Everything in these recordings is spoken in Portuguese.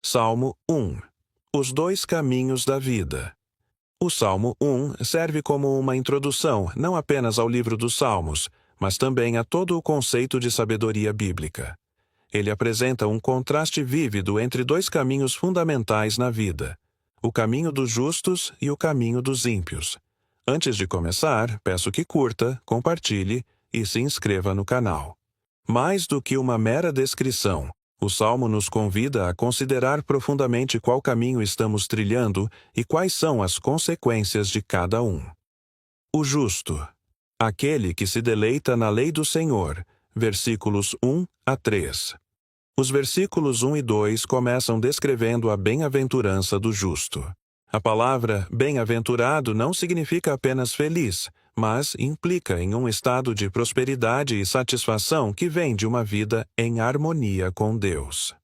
Salmo 1. Os dois caminhos da vida. O Salmo 1 serve como uma introdução não apenas ao livro dos Salmos, mas também a todo o conceito de sabedoria bíblica. Ele apresenta um contraste vívido entre dois caminhos fundamentais na vida: o caminho dos justos e o caminho dos ímpios. Antes de começar, peço que curta, compartilhe e se inscreva no canal. Mais do que uma mera descrição, o Salmo nos convida a considerar profundamente qual caminho estamos trilhando e quais são as consequências de cada um. O justo, aquele que se deleita na lei do Senhor, versículos 1 a 3. Os versículos 1 e 2 começam descrevendo a bem-aventurança do justo. A palavra bem-aventurado não significa apenas feliz, mas implica em um estado de prosperidade e satisfação que vem de uma vida em harmonia com Deus.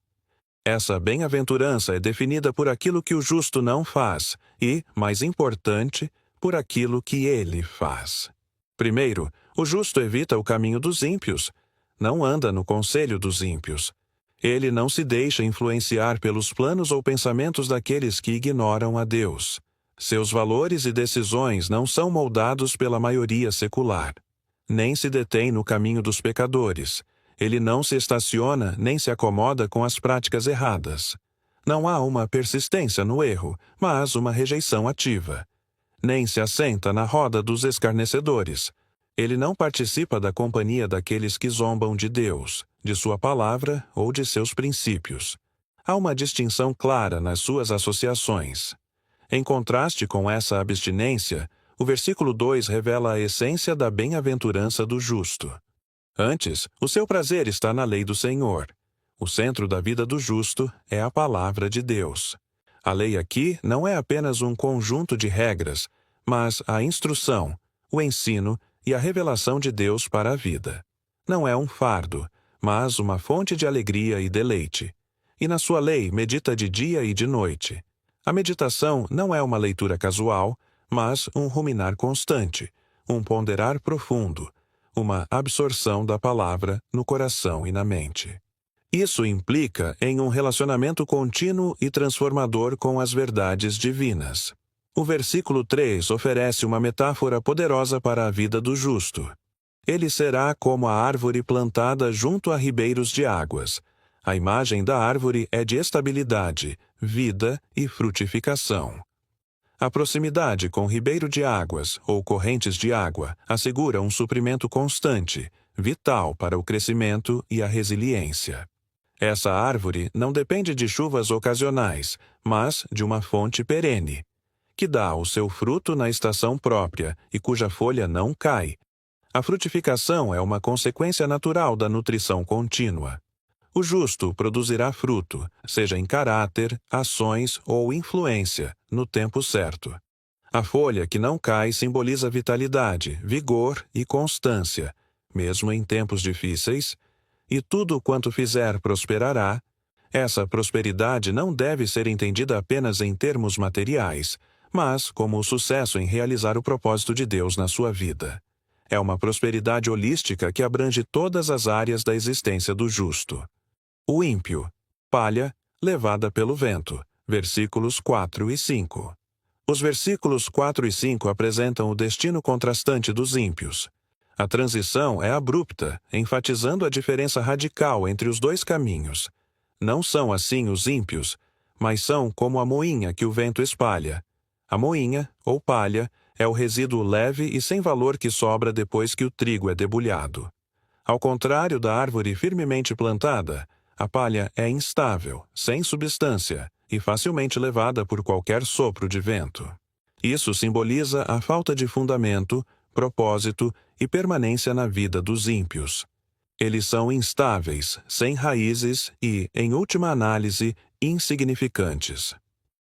Essa bem-aventurança é definida por aquilo que o justo não faz e, mais importante, por aquilo que ele faz. Primeiro, o justo evita o caminho dos ímpios. Não anda no conselho dos ímpios. Ele não se deixa influenciar pelos planos ou pensamentos daqueles que ignoram a Deus. Seus valores e decisões não são moldados pela maioria secular. Nem se detém no caminho dos pecadores. Ele não se estaciona nem se acomoda com as práticas erradas. Não há uma persistência no erro, mas uma rejeição ativa. Nem se assenta na roda dos escarnecedores. Ele não participa da companhia daqueles que zombam de Deus, de sua palavra ou de seus princípios. Há uma distinção clara nas suas associações. Em contraste com essa abstinência, o versículo 2 revela a essência da bem-aventurança do justo. Antes, o seu prazer está na lei do Senhor. O centro da vida do justo é a palavra de Deus. A lei aqui não é apenas um conjunto de regras, mas a instrução, o ensino e a revelação de Deus para a vida. Não é um fardo, mas uma fonte de alegria e deleite. E na sua lei medita de dia e de noite. A meditação não é uma leitura casual, mas um ruminar constante, um ponderar profundo, uma absorção da palavra no coração e na mente. Isso implica em um relacionamento contínuo e transformador com as verdades divinas. O versículo 3 oferece uma metáfora poderosa para a vida do justo. Ele será como a árvore plantada junto a ribeiros de águas. A imagem da árvore é de estabilidade, vida e frutificação. A proximidade com ribeiro de águas ou correntes de água assegura um suprimento constante, vital para o crescimento e a resiliência. Essa árvore não depende de chuvas ocasionais, mas de uma fonte perene, que dá o seu fruto na estação própria e cuja folha não cai. A frutificação é uma consequência natural da nutrição contínua. O justo produzirá fruto, seja em caráter, ações ou influência, no tempo certo. A folha que não cai simboliza vitalidade, vigor e constância, mesmo em tempos difíceis, e tudo quanto fizer prosperará. Essa prosperidade não deve ser entendida apenas em termos materiais, mas como o sucesso em realizar o propósito de Deus na sua vida. É uma prosperidade holística que abrange todas as áreas da existência do justo. O ímpio, palha, levada pelo vento, versículos 4 e 5. Os versículos 4 e 5 apresentam o destino contrastante dos ímpios. A transição é abrupta, enfatizando a diferença radical entre os dois caminhos. Não são assim os ímpios, mas são como a moinha que o vento espalha. A moinha, ou palha, é o resíduo leve e sem valor que sobra depois que o trigo é debulhado. Ao contrário da árvore firmemente plantada, a palha é instável, sem substância e facilmente levada por qualquer sopro de vento. Isso simboliza a falta de fundamento, propósito e permanência na vida dos ímpios. Eles são instáveis, sem raízes e, em última análise, insignificantes.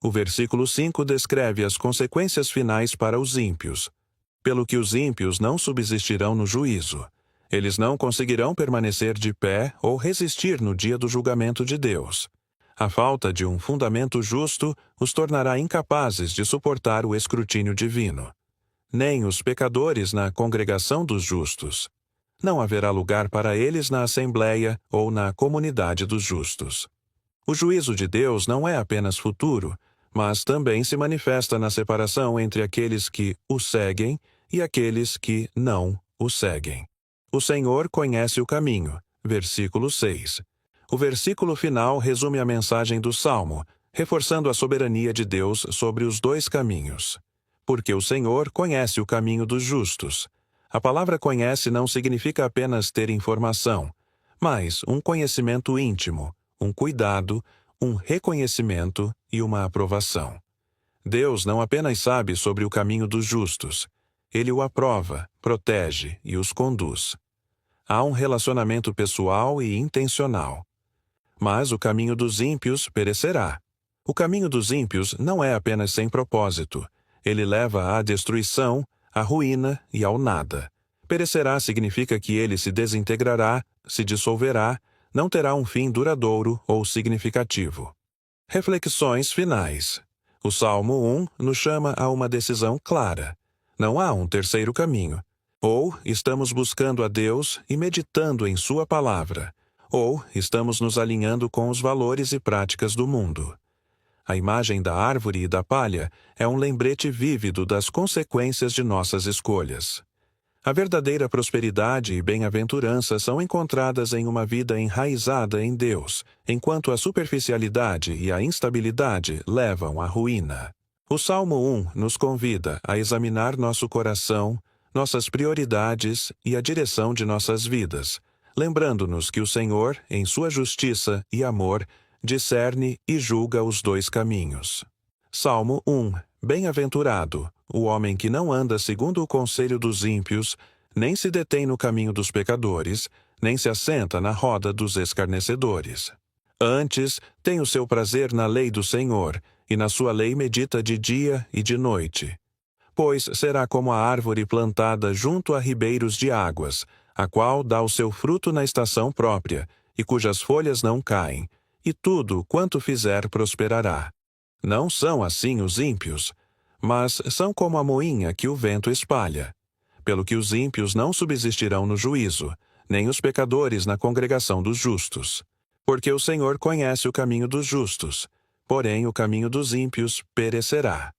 O versículo 5 descreve as consequências finais para os ímpios. Pelo que os ímpios não subsistirão no juízo. Eles não conseguirão permanecer de pé ou resistir no dia do julgamento de Deus. A falta de um fundamento justo os tornará incapazes de suportar o escrutínio divino. Nem os pecadores na congregação dos justos. Não haverá lugar para eles na assembleia ou na comunidade dos justos. O juízo de Deus não é apenas futuro, mas também se manifesta na separação entre aqueles que o seguem e aqueles que não o seguem. O Senhor conhece o caminho. Versículo 6. O versículo final resume a mensagem do Salmo, reforçando a soberania de Deus sobre os dois caminhos. Porque o Senhor conhece o caminho dos justos. A palavra conhece não significa apenas ter informação, mas um conhecimento íntimo, um cuidado, um reconhecimento e uma aprovação. Deus não apenas sabe sobre o caminho dos justos, Ele o aprova, protege e os conduz. Há um relacionamento pessoal e intencional. Mas o caminho dos ímpios perecerá. O caminho dos ímpios não é apenas sem propósito. Ele leva à destruição, à ruína e ao nada. Perecerá significa que ele se desintegrará, se dissolverá, não terá um fim duradouro ou significativo. Reflexões finais. O Salmo 1 nos chama a uma decisão clara. Não há um terceiro caminho. Ou estamos buscando a Deus e meditando em Sua palavra, ou estamos nos alinhando com os valores e práticas do mundo. A imagem da árvore e da palha é um lembrete vívido das consequências de nossas escolhas. A verdadeira prosperidade e bem-aventurança são encontradas em uma vida enraizada em Deus, enquanto a superficialidade e a instabilidade levam à ruína. O Salmo 1 nos convida a examinar nosso coração, nossas prioridades e a direção de nossas vidas, lembrando-nos que o Senhor, em sua justiça e amor, discerne e julga os dois caminhos. Salmo 1. Bem-aventurado, o homem que não anda segundo o conselho dos ímpios, nem se detém no caminho dos pecadores, nem se assenta na roda dos escarnecedores. Antes, tem o seu prazer na lei do Senhor, e na sua lei medita de dia e de noite. Pois será como a árvore plantada junto a ribeiros de águas, a qual dá o seu fruto na estação própria, e cujas folhas não caem, e tudo quanto fizer prosperará. Não são assim os ímpios, mas são como a moinha que o vento espalha. Pelo que os ímpios não subsistirão no juízo, nem os pecadores na congregação dos justos. Porque o Senhor conhece o caminho dos justos, porém o caminho dos ímpios perecerá.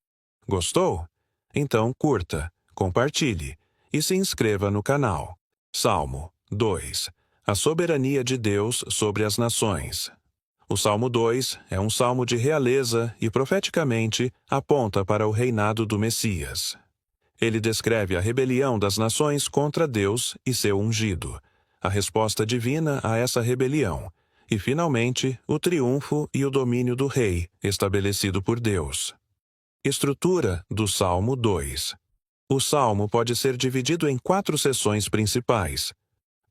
Gostou? Então curta, compartilhe e se inscreva no canal. Salmo 2. A soberania de Deus sobre as nações. O Salmo 2 é um salmo de realeza e, profeticamente, aponta para o reinado do Messias. Ele descreve a rebelião das nações contra Deus e seu ungido, a resposta divina a essa rebelião, e, finalmente, o triunfo e o domínio do rei, estabelecido por Deus. Estrutura do Salmo 2. O Salmo pode ser dividido em 4 seções principais.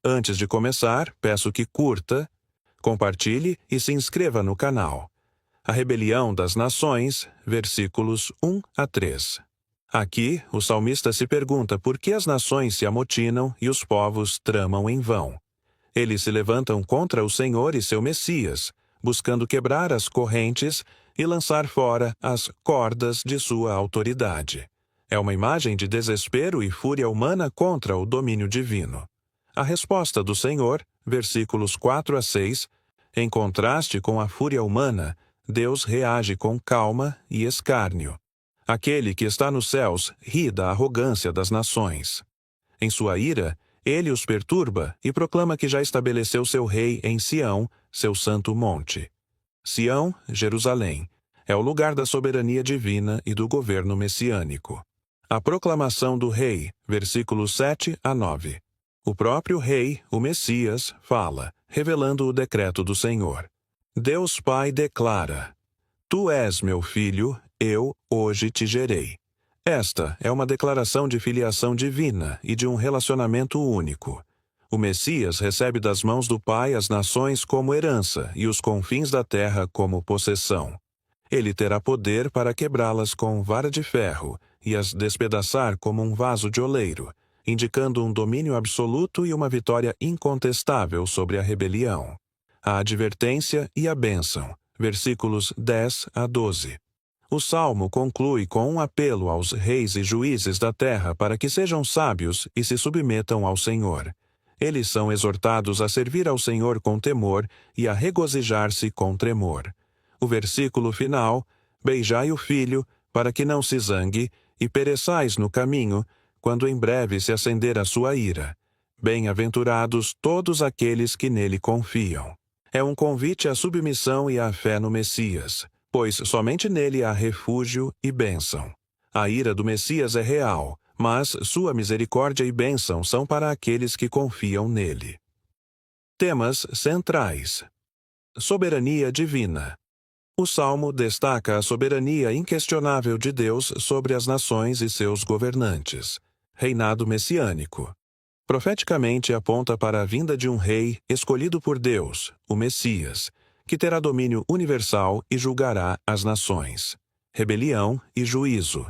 Antes de começar, peço que curta, compartilhe e se inscreva no canal. A rebelião das nações, versículos 1 a 3. Aqui, o salmista se pergunta por que as nações se amotinam e os povos tramam em vão. Eles se levantam contra o Senhor e seu Messias, buscando quebrar as correntes e lançar fora as cordas de sua autoridade. É uma imagem de desespero e fúria humana contra o domínio divino. A resposta do Senhor, versículos 4 a 6, em contraste com a fúria humana, Deus reage com calma e escárnio. Aquele que está nos céus ri da arrogância das nações. Em sua ira, ele os perturba e proclama que já estabeleceu seu rei em Sião, seu santo monte. Sião, Jerusalém, é o lugar da soberania divina e do governo messiânico. A proclamação do rei, versículos 7 a 9. O próprio rei, o Messias, fala, revelando o decreto do Senhor. Deus Pai declara: Tu és meu filho, eu hoje te gerei. Esta é uma declaração de filiação divina e de um relacionamento único. O Messias recebe das mãos do Pai as nações como herança e os confins da terra como possessão. Ele terá poder para quebrá-las com vara de ferro e as despedaçar como um vaso de oleiro, indicando um domínio absoluto e uma vitória incontestável sobre a rebelião. A advertência e a bênção, versículos 10 a 12. O Salmo conclui com um apelo aos reis e juízes da terra para que sejam sábios e se submetam ao Senhor. Eles são exortados a servir ao Senhor com temor e a regozijar-se com tremor. O versículo final: beijai o filho, para que não se zangue, e pereçais no caminho, quando em breve se acender a sua ira. Bem-aventurados todos aqueles que nele confiam. É um convite à submissão e à fé no Messias, pois somente nele há refúgio e bênção. A ira do Messias é real, mas sua misericórdia e bênção são para aqueles que confiam nele. Temas centrais: soberania divina. O Salmo destaca a soberania inquestionável de Deus sobre as nações e seus governantes. Reinado messiânico. Profeticamente aponta para a vinda de um rei escolhido por Deus, o Messias, que terá domínio universal e julgará as nações. Rebelião e juízo.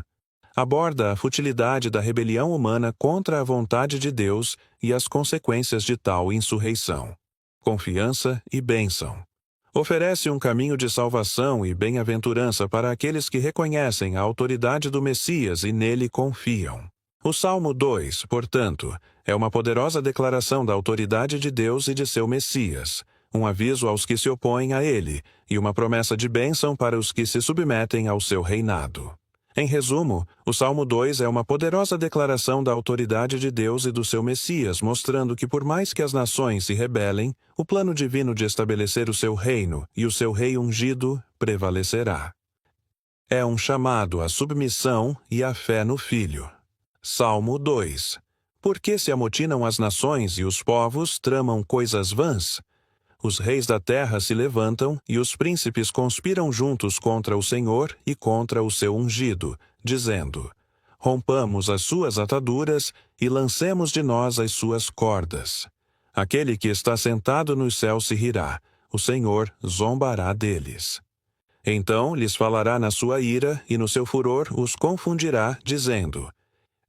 Aborda a futilidade da rebelião humana contra a vontade de Deus e as consequências de tal insurreição. Confiança e bênção. Oferece um caminho de salvação e bem-aventurança para aqueles que reconhecem a autoridade do Messias e nele confiam. O Salmo 2, portanto, é uma poderosa declaração da autoridade de Deus e de seu Messias, um aviso aos que se opõem a ele e uma promessa de bênção para os que se submetem ao seu reinado. Em resumo, o Salmo 2 é uma poderosa declaração da autoridade de Deus e do seu Messias, mostrando que por mais que as nações se rebelem, o plano divino de estabelecer o seu reino e o seu rei ungido prevalecerá. É um chamado à submissão e à fé no Filho. Salmo 2. Por que se amotinam as nações e os povos tramam coisas vãs? Os reis da terra se levantam e os príncipes conspiram juntos contra o Senhor e contra o seu ungido, dizendo: rompamos as suas ataduras e lancemos de nós as suas cordas. Aquele que está sentado nos céus se rirá, o Senhor zombará deles. Então lhes falará na sua ira e no seu furor os confundirá, dizendo: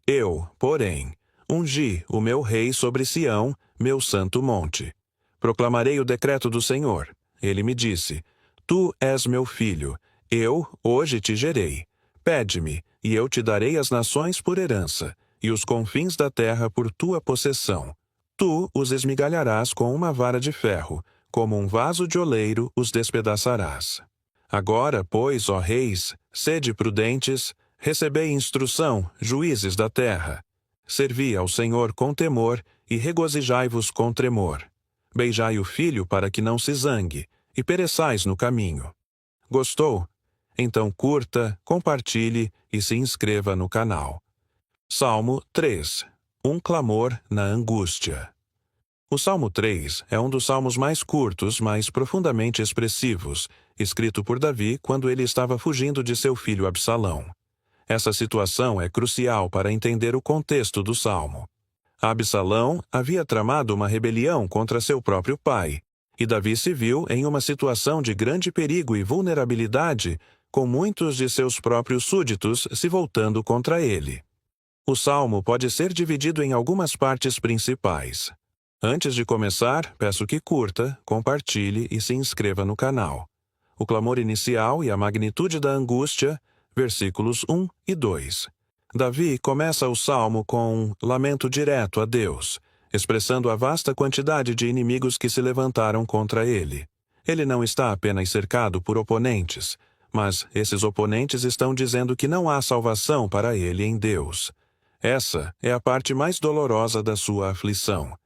eu, porém, ungi o meu rei sobre Sião, meu santo monte. Proclamarei o decreto do Senhor. Ele me disse: tu és meu filho, eu hoje te gerei. Pede-me, e eu te darei as nações por herança, e os confins da terra por tua possessão. Tu os esmigalharás com uma vara de ferro, como um vaso de oleiro os despedaçarás. Agora, pois, ó reis, sede prudentes, recebei instrução, juízes da terra. Servi ao Senhor com temor e regozijai-vos com tremor. Beijai o filho para que não se zangue, e pereçais no caminho. Gostou? Então curta, compartilhe e se inscreva no canal. Salmo 3. Um clamor na angústia. O Salmo 3 é um dos salmos mais curtos, mas profundamente expressivos, escrito por Davi quando ele estava fugindo de seu filho Absalão. Essa situação é crucial para entender o contexto do salmo. Absalão havia tramado uma rebelião contra seu próprio pai, e Davi se viu em uma situação de grande perigo e vulnerabilidade, com muitos de seus próprios súditos se voltando contra ele. O salmo pode ser dividido em algumas partes principais. Antes de começar, peço que curta, compartilhe e se inscreva no canal. O clamor inicial e a magnitude da angústia, versículos 1 e 2. Davi começa o salmo com um lamento direto a Deus, expressando a vasta quantidade de inimigos que se levantaram contra ele. Ele não está apenas cercado por oponentes, mas esses oponentes estão dizendo que não há salvação para ele em Deus. Essa é a parte mais dolorosa da sua aflição.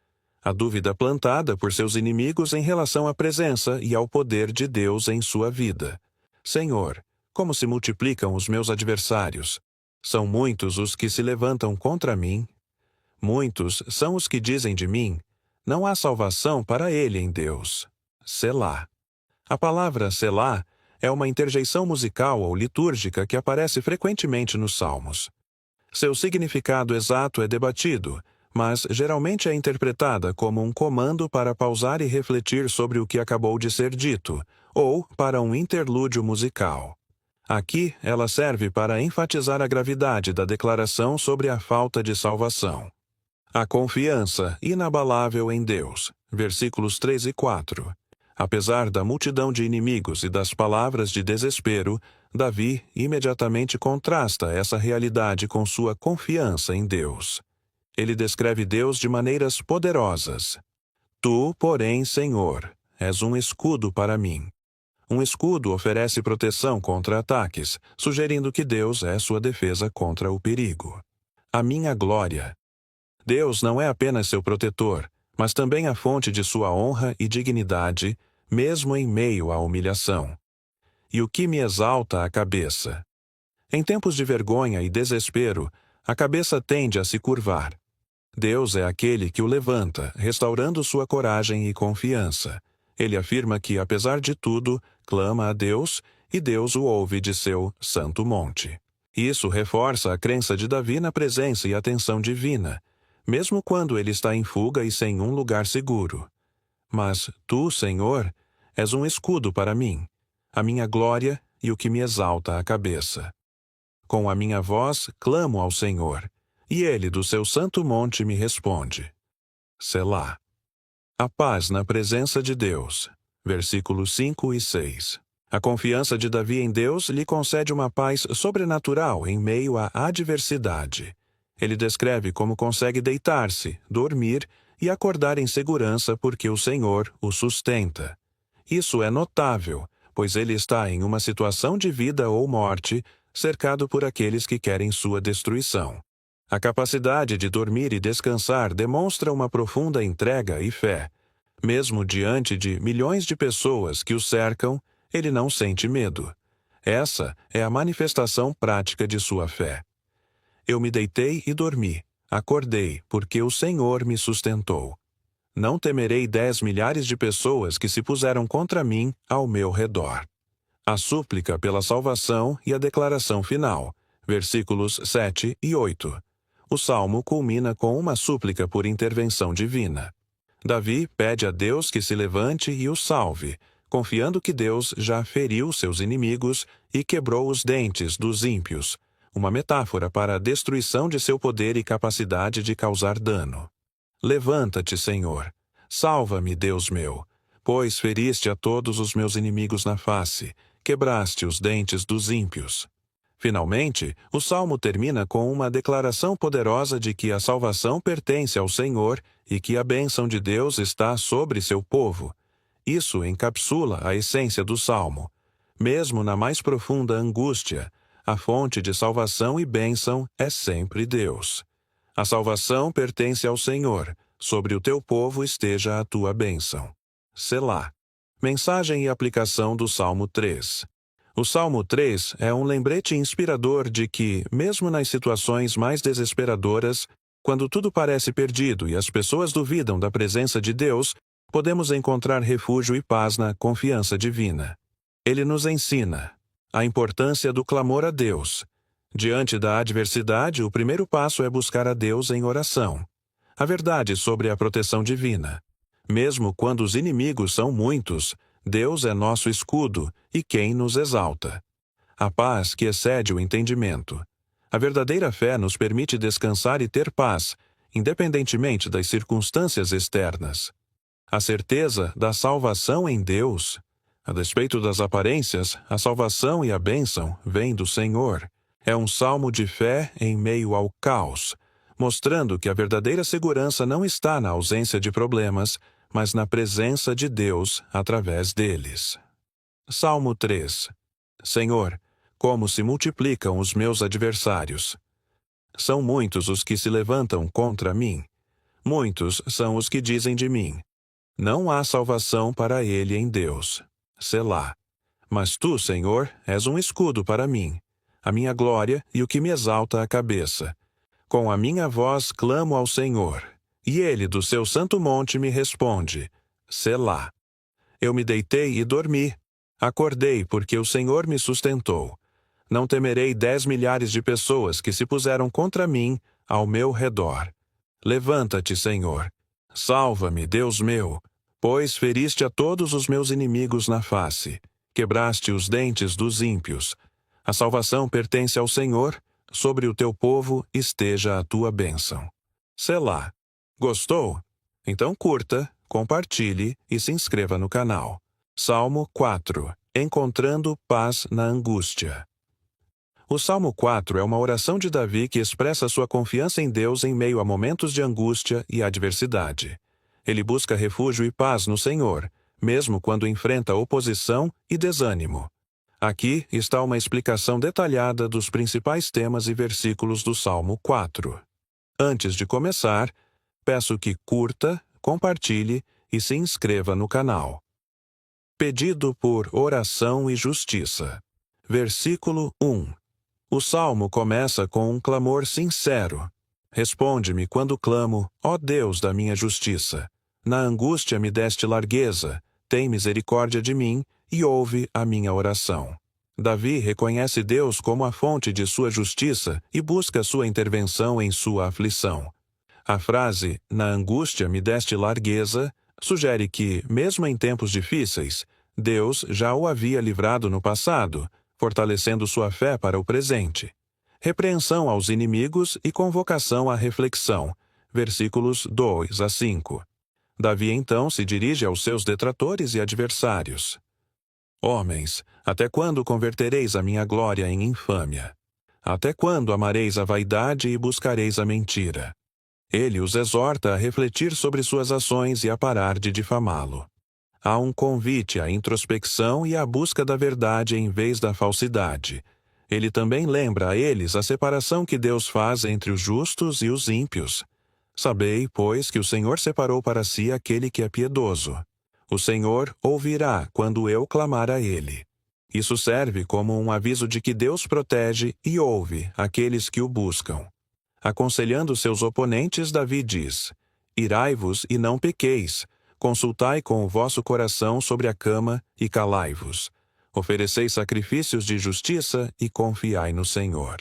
A dúvida plantada por seus inimigos em relação à presença e ao poder de Deus em sua vida. Senhor, como se multiplicam os meus adversários? São muitos os que se levantam contra mim. Muitos são os que dizem de mim: não há salvação para ele em Deus. Selá. A palavra Selá é uma interjeição musical ou litúrgica que aparece frequentemente nos Salmos. Seu significado exato é debatido, mas geralmente é interpretada como um comando para pausar e refletir sobre o que acabou de ser dito, ou para um interlúdio musical. Aqui, ela serve para enfatizar a gravidade da declaração sobre a falta de salvação. A confiança inabalável em Deus, versículos 3 e 4. Apesar da multidão de inimigos e das palavras de desespero, Davi imediatamente contrasta essa realidade com sua confiança em Deus. Ele descreve Deus de maneiras poderosas. Tu, porém, Senhor, és um escudo para mim. Um escudo oferece proteção contra ataques, sugerindo que Deus é sua defesa contra o perigo. A minha glória. Deus não é apenas seu protetor, mas também a fonte de sua honra e dignidade, mesmo em meio à humilhação. E o que me exalta a cabeça. Em tempos de vergonha e desespero, a cabeça tende a se curvar. Deus é aquele que o levanta, restaurando sua coragem e confiança. Ele afirma que, apesar de tudo, clama a Deus, e Deus o ouve de seu santo monte. Isso reforça a crença de Davi na presença e atenção divina, mesmo quando ele está em fuga e sem um lugar seguro. Mas tu, Senhor, és um escudo para mim, a minha glória e o que me exalta a cabeça. Com a minha voz clamo ao Senhor, e ele do seu santo monte me responde. Selá. A paz na presença de Deus. Versículos 5 e 6. A confiança de Davi em Deus lhe concede uma paz sobrenatural em meio à adversidade. Ele descreve como consegue deitar-se, dormir e acordar em segurança porque o Senhor o sustenta. Isso é notável, pois ele está em uma situação de vida ou morte, cercado por aqueles que querem sua destruição. A capacidade de dormir e descansar demonstra uma profunda entrega e fé. Mesmo diante de milhões de pessoas que o cercam, ele não sente medo. Essa é a manifestação prática de sua fé. Eu me deitei e dormi, acordei, porque o Senhor me sustentou. Não temerei 10 milhares de pessoas que se puseram contra mim ao meu redor. A súplica pela salvação e a declaração final, versículos 7 e 8. O salmo culmina com uma súplica por intervenção divina. Davi pede a Deus que se levante e o salve, confiando que Deus já feriu seus inimigos e quebrou os dentes dos ímpios, uma metáfora para a destruição de seu poder e capacidade de causar dano. Levanta-te, Senhor. Salva-me, Deus meu, pois feriste a todos os meus inimigos na face, quebraste os dentes dos ímpios. Finalmente, o salmo termina com uma declaração poderosa de que a salvação pertence ao Senhor e que a bênção de Deus está sobre seu povo. Isso encapsula a essência do salmo. Mesmo na mais profunda angústia, a fonte de salvação e bênção é sempre Deus. A salvação pertence ao Senhor, sobre o teu povo esteja a tua bênção. Selá. Mensagem e aplicação do Salmo 3. O Salmo 3 é um lembrete inspirador de que, mesmo nas situações mais desesperadoras, quando tudo parece perdido e as pessoas duvidam da presença de Deus, podemos encontrar refúgio e paz na confiança divina. Ele nos ensina a importância do clamor a Deus. Diante da adversidade, o primeiro passo é buscar a Deus em oração. A verdade sobre a proteção divina. Mesmo quando os inimigos são muitos, Deus é nosso escudo e quem nos exalta. A paz que excede o entendimento. A verdadeira fé nos permite descansar e ter paz, independentemente das circunstâncias externas. A certeza da salvação em Deus. A despeito das aparências, a salvação e a bênção vêm do Senhor. É um salmo de fé em meio ao caos, mostrando que a verdadeira segurança não está na ausência de problemas, mas na presença de Deus através deles. Salmo 3. Senhor, como se multiplicam os meus adversários. São muitos os que se levantam contra mim. Muitos são os que dizem de mim: não há salvação para ele em Deus. Selá. Mas tu, Senhor, és um escudo para mim, a minha glória e o que me exalta a cabeça. Com a minha voz clamo ao Senhor, e ele do seu santo monte me responde. Selá. Eu me deitei e dormi. Acordei porque o Senhor me sustentou. Não temerei 10 milhares de pessoas que se puseram contra mim ao meu redor. Levanta-te, Senhor. Salva-me, Deus meu, pois feriste a todos os meus inimigos na face. Quebraste os dentes dos ímpios. A salvação pertence ao Senhor, sobre o teu povo esteja a tua bênção. Selá. Gostou? Então curta, compartilhe e se inscreva no canal. Salmo 4. Encontrando paz na angústia. O Salmo 4 é uma oração de Davi que expressa sua confiança em Deus em meio a momentos de angústia e adversidade. Ele busca refúgio e paz no Senhor, mesmo quando enfrenta oposição e desânimo. Aqui está uma explicação detalhada dos principais temas e versículos do Salmo 4. Antes de começar, peço que curta, compartilhe e se inscreva no canal. Pedido por oração e justiça. Versículo 1. O salmo começa com um clamor sincero. Responde-me quando clamo, ó Deus da minha justiça. Na angústia me deste largueza, tem misericórdia de mim e ouve a minha oração. Davi reconhece Deus como a fonte de sua justiça e busca sua intervenção em sua aflição. A frase, na angústia me deste largueza, sugere que, mesmo em tempos difíceis, Deus já o havia livrado no passado, fortalecendo sua fé para o presente. Repreensão aos inimigos e convocação à reflexão. Versículos 2 a 5. Davi então se dirige aos seus detratores e adversários. Homens, até quando convertereis a minha glória em infâmia? Até quando amareis a vaidade e buscareis a mentira? Ele os exorta a refletir sobre suas ações e a parar de difamá-lo. Há um convite à introspecção e à busca da verdade em vez da falsidade. Ele também lembra a eles a separação que Deus faz entre os justos e os ímpios. Sabei, pois, que o Senhor separou para si aquele que é piedoso. O Senhor ouvirá quando eu clamar a Ele. Isso serve como um aviso de que Deus protege e ouve aqueles que o buscam. Aconselhando seus oponentes, Davi diz: Irai-vos e não pequeis. Consultai com o vosso coração sobre a cama e calai-vos. Ofereceis sacrifícios de justiça e confiai no Senhor.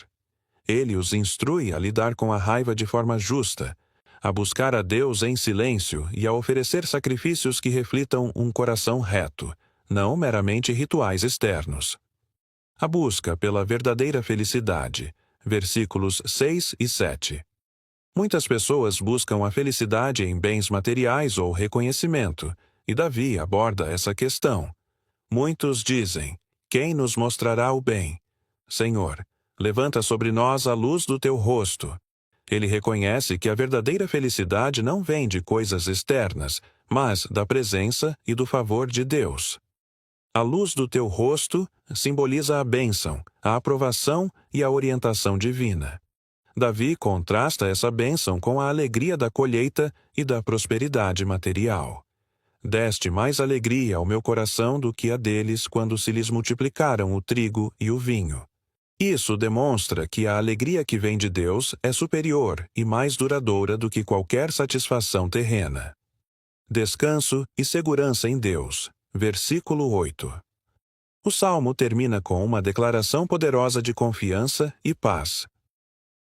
Ele os instrui a lidar com a raiva de forma justa, a buscar a Deus em silêncio e a oferecer sacrifícios que reflitam um coração reto, não meramente rituais externos. A busca pela verdadeira felicidade. Versículos 6 e 7. Muitas pessoas buscam a felicidade em bens materiais ou reconhecimento, e Davi aborda essa questão. Muitos dizem: quem nos mostrará o bem? Senhor, levanta sobre nós a luz do teu rosto. Ele reconhece que a verdadeira felicidade não vem de coisas externas, mas da presença e do favor de Deus. A luz do teu rosto simboliza a bênção, a aprovação e a orientação divina. Davi contrasta essa bênção com a alegria da colheita e da prosperidade material. Deste mais alegria ao meu coração do que a deles quando se lhes multiplicaram o trigo e o vinho. Isso demonstra que a alegria que vem de Deus é superior e mais duradoura do que qualquer satisfação terrena. Descanso e segurança em Deus. Versículo 8. O salmo termina com uma declaração poderosa de confiança e paz.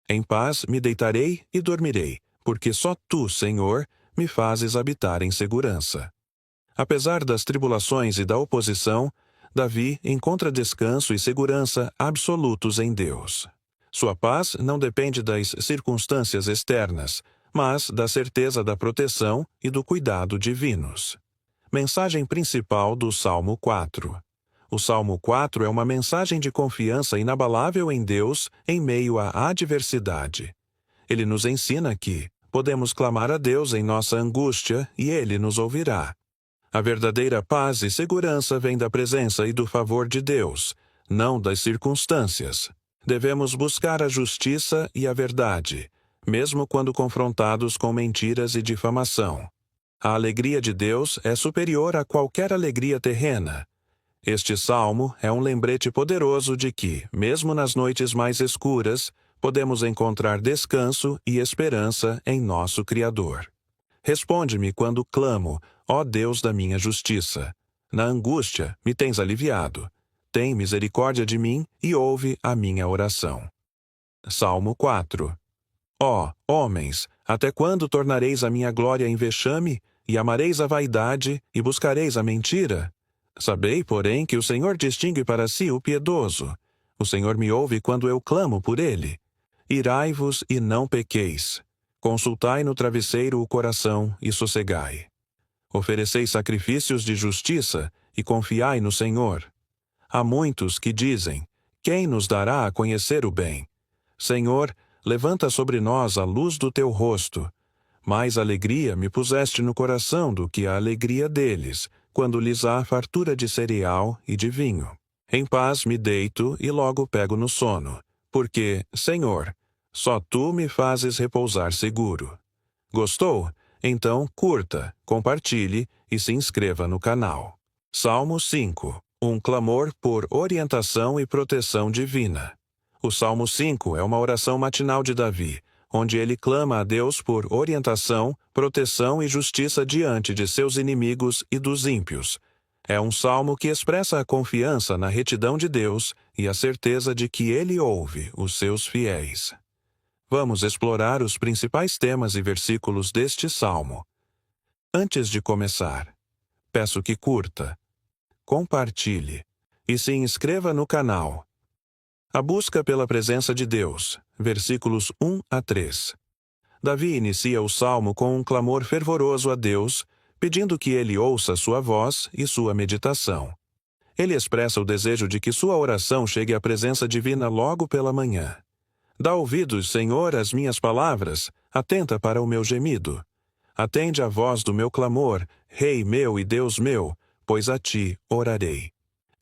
Em paz me deitarei e dormirei, porque só tu, Senhor, me fazes habitar em segurança. Apesar das tribulações e da oposição, Davi encontra descanso e segurança absolutos em Deus. Sua paz não depende das circunstâncias externas, mas da certeza da proteção e do cuidado divinos. Mensagem principal do Salmo 4. O Salmo 4 é uma mensagem de confiança inabalável em Deus em meio à adversidade. Ele nos ensina que podemos clamar a Deus em nossa angústia e Ele nos ouvirá. A verdadeira paz e segurança vem da presença e do favor de Deus, não das circunstâncias. Devemos buscar a justiça e a verdade, mesmo quando confrontados com mentiras e difamação. A alegria de Deus é superior a qualquer alegria terrena. Este salmo é um lembrete poderoso de que, mesmo nas noites mais escuras, podemos encontrar descanso e esperança em nosso Criador. Responde-me quando clamo, ó Deus da minha justiça. Na angústia me tens aliviado. Tem misericórdia de mim e ouve a minha oração. Salmo 4. Ó, homens, até quando tornareis a minha glória em vexame, e amareis a vaidade, e buscareis a mentira? Sabei, porém, que o Senhor distingue para si o piedoso. O Senhor me ouve quando eu clamo por ele. Irai-vos e não pequeis. Consultai no travesseiro o coração e sossegai. Ofereceis sacrifícios de justiça e confiai no Senhor. Há muitos que dizem: Quem nos dará a conhecer o bem? Senhor, levanta sobre nós a luz do teu rosto. Mais alegria me puseste no coração do que a alegria deles, quando lhes há fartura de cereal e de vinho. Em paz me deito e logo pego no sono, porque, Senhor, só tu me fazes repousar seguro. Gostou? Então curta, compartilhe e se inscreva no canal. Salmo 5. Um clamor por orientação e proteção divina. O Salmo 5 é uma oração matinal de Davi, onde ele clama a Deus por orientação, proteção e justiça diante de seus inimigos e dos ímpios. É um salmo que expressa a confiança na retidão de Deus e a certeza de que Ele ouve os seus fiéis. Vamos explorar os principais temas e versículos deste salmo. Antes de começar, peço que curta, compartilhe e se inscreva no canal. A busca pela presença de Deus, versículos 1 a 3. Davi inicia o salmo com um clamor fervoroso a Deus, pedindo que ele ouça sua voz e sua meditação. Ele expressa o desejo de que sua oração chegue à presença divina logo pela manhã. Dá ouvidos, Senhor, às minhas palavras, atenta para o meu gemido. Atende à voz do meu clamor, Rei meu e Deus meu, pois a ti orarei.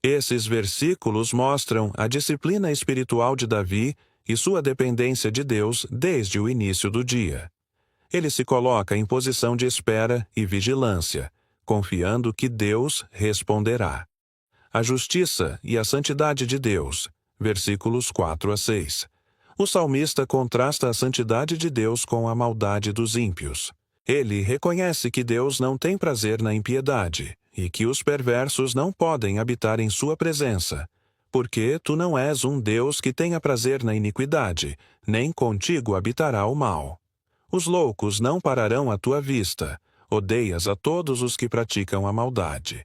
Esses versículos mostram a disciplina espiritual de Davi e sua dependência de Deus desde o início do dia. Ele se coloca em posição de espera e vigilância, confiando que Deus responderá. A justiça e a santidade de Deus, versículos 4 a 6. O salmista contrasta a santidade de Deus com a maldade dos ímpios. Ele reconhece que Deus não tem prazer na impiedade e que os perversos não podem habitar em sua presença, porque tu não és um Deus que tenha prazer na iniquidade, nem contigo habitará o mal. Os loucos não pararão à tua vista, odeias a todos os que praticam a maldade.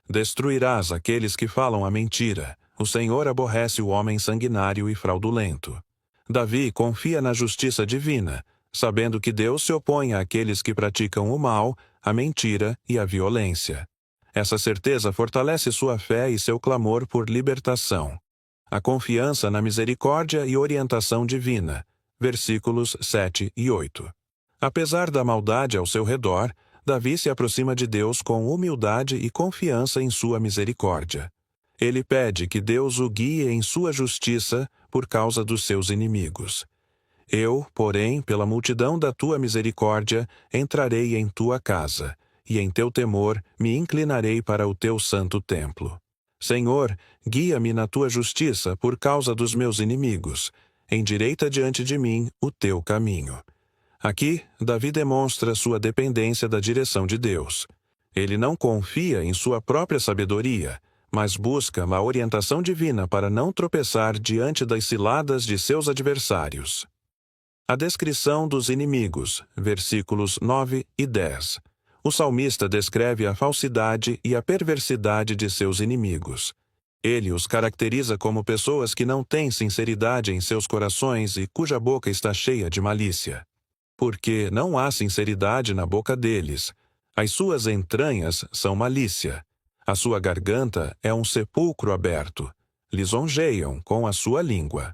Destruirás aqueles que falam a mentira, o Senhor aborrece o homem sanguinário e fraudulento. Davi confia na justiça divina, sabendo que Deus se opõe àqueles que praticam o mal, a mentira e a violência. Essa certeza fortalece sua fé e seu clamor por libertação. A confiança na misericórdia e orientação divina, versículos 7 e 8. Apesar da maldade ao seu redor, Davi se aproxima de Deus com humildade e confiança em sua misericórdia. Ele pede que Deus o guie em sua justiça por causa dos seus inimigos. Eu, porém, pela multidão da tua misericórdia, entrarei em tua casa, e em teu temor me inclinarei para o teu santo templo. Senhor, guia-me na tua justiça por causa dos meus inimigos. Endireita diante de mim o teu caminho. Aqui, Davi demonstra sua dependência da direção de Deus. Ele não confia em sua própria sabedoria, mas busca a orientação divina para não tropeçar diante das ciladas de seus adversários. A descrição dos inimigos, versículos 9 e 10. O salmista descreve a falsidade e a perversidade de seus inimigos. Ele os caracteriza como pessoas que não têm sinceridade em seus corações e cuja boca está cheia de malícia. Porque não há sinceridade na boca deles. As suas entranhas são malícia. A sua garganta é um sepulcro aberto. Lisonjeiam com a sua língua.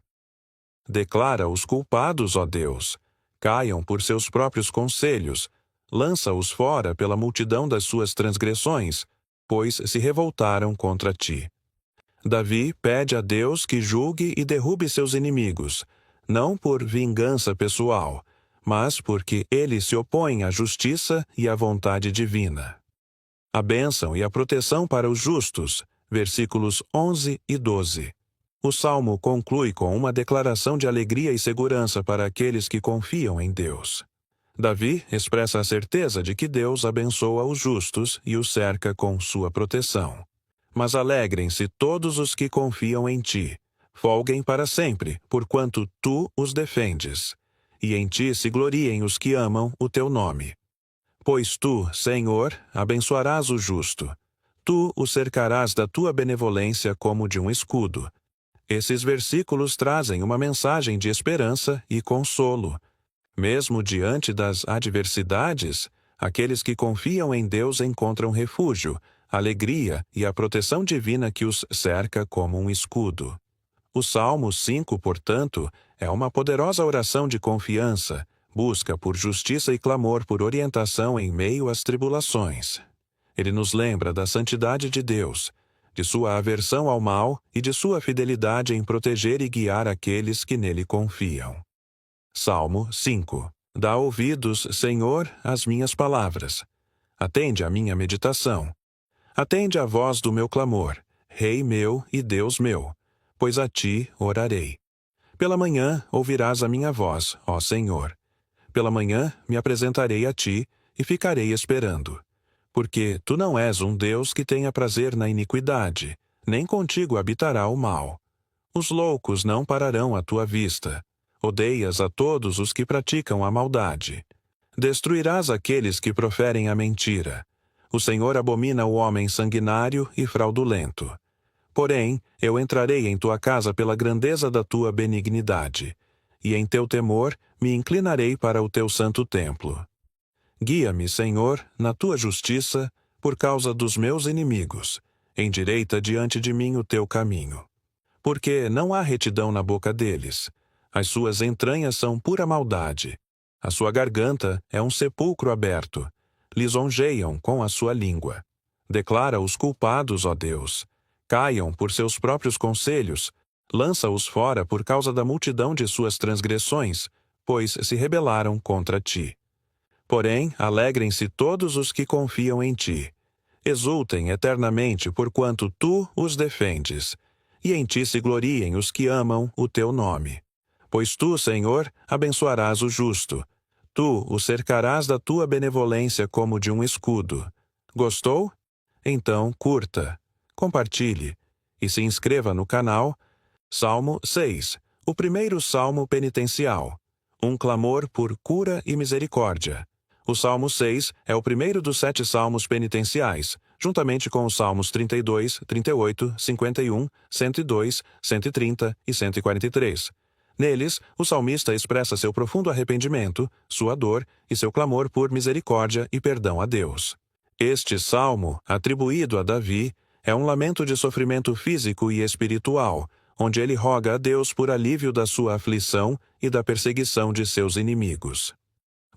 Declara os culpados, ó Deus. Caiam por seus próprios conselhos. Lança-os fora pela multidão das suas transgressões, pois se revoltaram contra ti. Davi pede a Deus que julgue e derrube seus inimigos, não por vingança pessoal, mas porque ele se opõe à justiça e à vontade divina. A bênção e a proteção para os justos, versículos 11 e 12. O salmo conclui com uma declaração de alegria e segurança para aqueles que confiam em Deus. Davi expressa a certeza de que Deus abençoa os justos e os cerca com sua proteção. Mas alegrem-se todos os que confiam em ti. Folguem para sempre, porquanto tu os defendes. E em ti se gloriem os que amam o teu nome. Pois tu, Senhor, abençoarás o justo. Tu o cercarás da tua benevolência como de um escudo. Esses versículos trazem uma mensagem de esperança e consolo. Mesmo diante das adversidades, aqueles que confiam em Deus encontram refúgio, alegria e a proteção divina que os cerca como um escudo. O Salmo 5, portanto, é uma poderosa oração de confiança, busca por justiça e clamor por orientação em meio às tribulações. Ele nos lembra da santidade de Deus, de sua aversão ao mal e de sua fidelidade em proteger e guiar aqueles que nele confiam. Salmo 5. Dá ouvidos, Senhor, às minhas palavras. Atende à minha meditação. Atende à voz do meu clamor, Rei meu e Deus meu, pois a ti orarei. Pela manhã ouvirás a minha voz, ó Senhor. Pela manhã me apresentarei a ti e ficarei esperando. Porque tu não és um Deus que tenha prazer na iniquidade, nem contigo habitará o mal. Os loucos não pararão à tua vista. Odeias a todos os que praticam a maldade. Destruirás aqueles que proferem a mentira. O Senhor abomina o homem sanguinário e fraudulento. Porém, eu entrarei em tua casa pela grandeza da tua benignidade, e em teu temor me inclinarei para o teu santo templo. Guia-me, Senhor, na tua justiça, por causa dos meus inimigos. Endireita diante de mim o teu caminho. Porque não há retidão na boca deles. As suas entranhas são pura maldade. A sua garganta é um sepulcro aberto. Lisonjeiam com a sua língua. Declara os culpados, ó Deus. Caiam por seus próprios conselhos. Lança-os fora por causa da multidão de suas transgressões, pois se rebelaram contra ti. Porém, alegrem-se todos os que confiam em ti. Exultem eternamente porquanto tu os defendes. E em ti se gloriem os que amam o teu nome. Pois tu, Senhor, abençoarás o justo. Tu o cercarás da tua benevolência como de um escudo. Gostou? Então curta, compartilhe e se inscreva no canal. Salmo 6, o primeiro salmo penitencial. Um clamor por cura e misericórdia. O Salmo 6 é o primeiro dos 7 salmos penitenciais, juntamente com os Salmos 32, 38, 51, 102, 130 e 143. Neles, o salmista expressa seu profundo arrependimento, sua dor e seu clamor por misericórdia e perdão a Deus. Este salmo, atribuído a Davi, é um lamento de sofrimento físico e espiritual, onde ele roga a Deus por alívio da sua aflição e da perseguição de seus inimigos.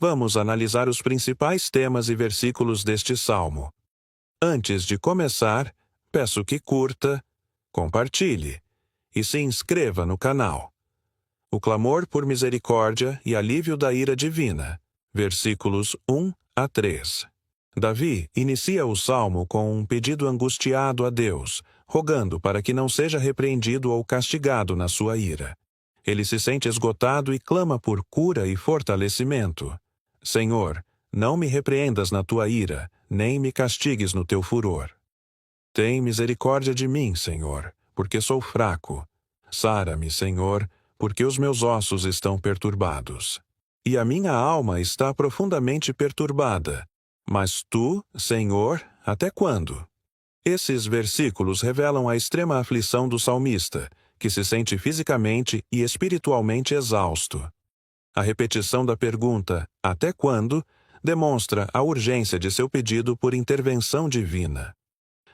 Vamos analisar os principais temas e versículos deste salmo. Antes de começar, peço que curta, compartilhe e se inscreva no canal. O clamor por misericórdia e alívio da ira divina. Versículos 1 a 3. Davi inicia o salmo com um pedido angustiado a Deus, rogando para que não seja repreendido ou castigado na sua ira. Ele se sente esgotado e clama por cura e fortalecimento. Senhor, não me repreendas na tua ira, nem me castigues no teu furor. Tem misericórdia de mim, Senhor, porque sou fraco. Sara-me, Senhor, porque os meus ossos estão perturbados. E a minha alma está profundamente perturbada. Mas tu, Senhor, até quando? Esses versículos revelam a extrema aflição do salmista, que se sente fisicamente e espiritualmente exausto. A repetição da pergunta, até quando, demonstra a urgência de seu pedido por intervenção divina.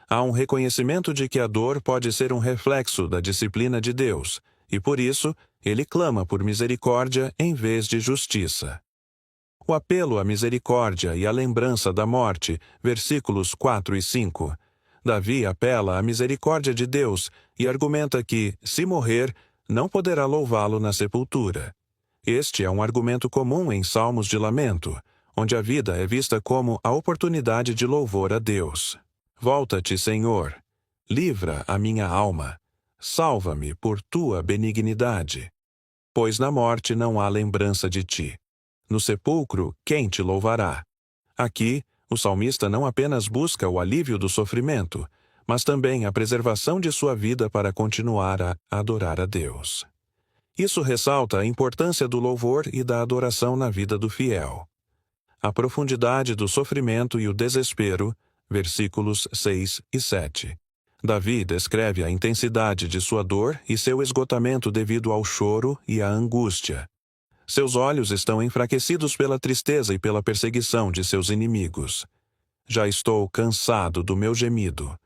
Há um reconhecimento de que a dor pode ser um reflexo da disciplina de Deus, e por isso, ele clama por misericórdia em vez de justiça. O apelo à misericórdia e à lembrança da morte, versículos 4 e 5. Davi apela à misericórdia de Deus e argumenta que, se morrer, não poderá louvá-lo na sepultura. Este é um argumento comum em salmos de lamento, onde a vida é vista como a oportunidade de louvor a Deus. Volta-te, Senhor. Livra a minha alma. Salva-me por tua benignidade. Pois na morte não há lembrança de ti. No sepulcro, quem te louvará? Aqui, o salmista não apenas busca o alívio do sofrimento, mas também a preservação de sua vida para continuar a adorar a Deus. Isso ressalta a importância do louvor e da adoração na vida do fiel. A profundidade do sofrimento e o desespero, versículos 6 e 7. Davi descreve a intensidade de sua dor e seu esgotamento devido ao choro e à angústia. Seus olhos estão enfraquecidos pela tristeza e pela perseguição de seus inimigos. Já estou cansado do meu gemido.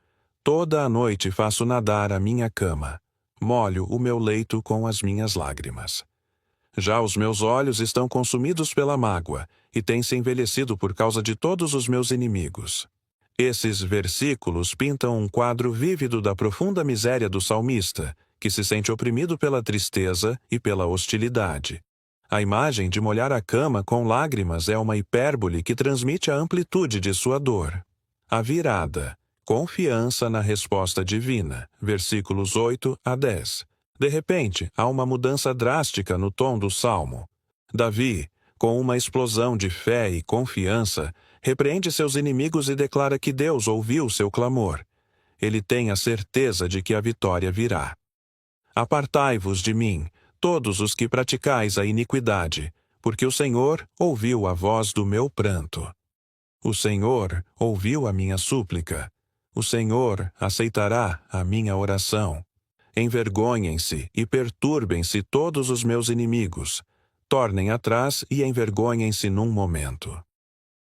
Toda a noite faço nadar a minha cama. molho o meu leito com as minhas lágrimas. Já os meus olhos estão consumidos pela mágoa, e têm se envelhecido por causa de todos os meus inimigos. Esses versículos pintam um quadro vívido da profunda miséria do salmista, que se sente oprimido pela tristeza e pela hostilidade. A imagem de molhar a cama com lágrimas é uma hipérbole que transmite a amplitude de sua dor. A virada, confiança na resposta divina, versículos 8 a 10. De repente, há uma mudança drástica no tom do salmo. Davi, com uma explosão de fé e confiança, repreende seus inimigos e declara que Deus ouviu seu clamor. Ele tem a certeza de que a vitória virá. Apartai-vos de mim, todos os que praticais a iniquidade, porque o Senhor ouviu a voz do meu pranto. O Senhor ouviu a minha súplica. O Senhor aceitará a minha oração. Envergonhem-se e perturbem-se todos os meus inimigos. Tornem atrás e envergonhem-se num momento.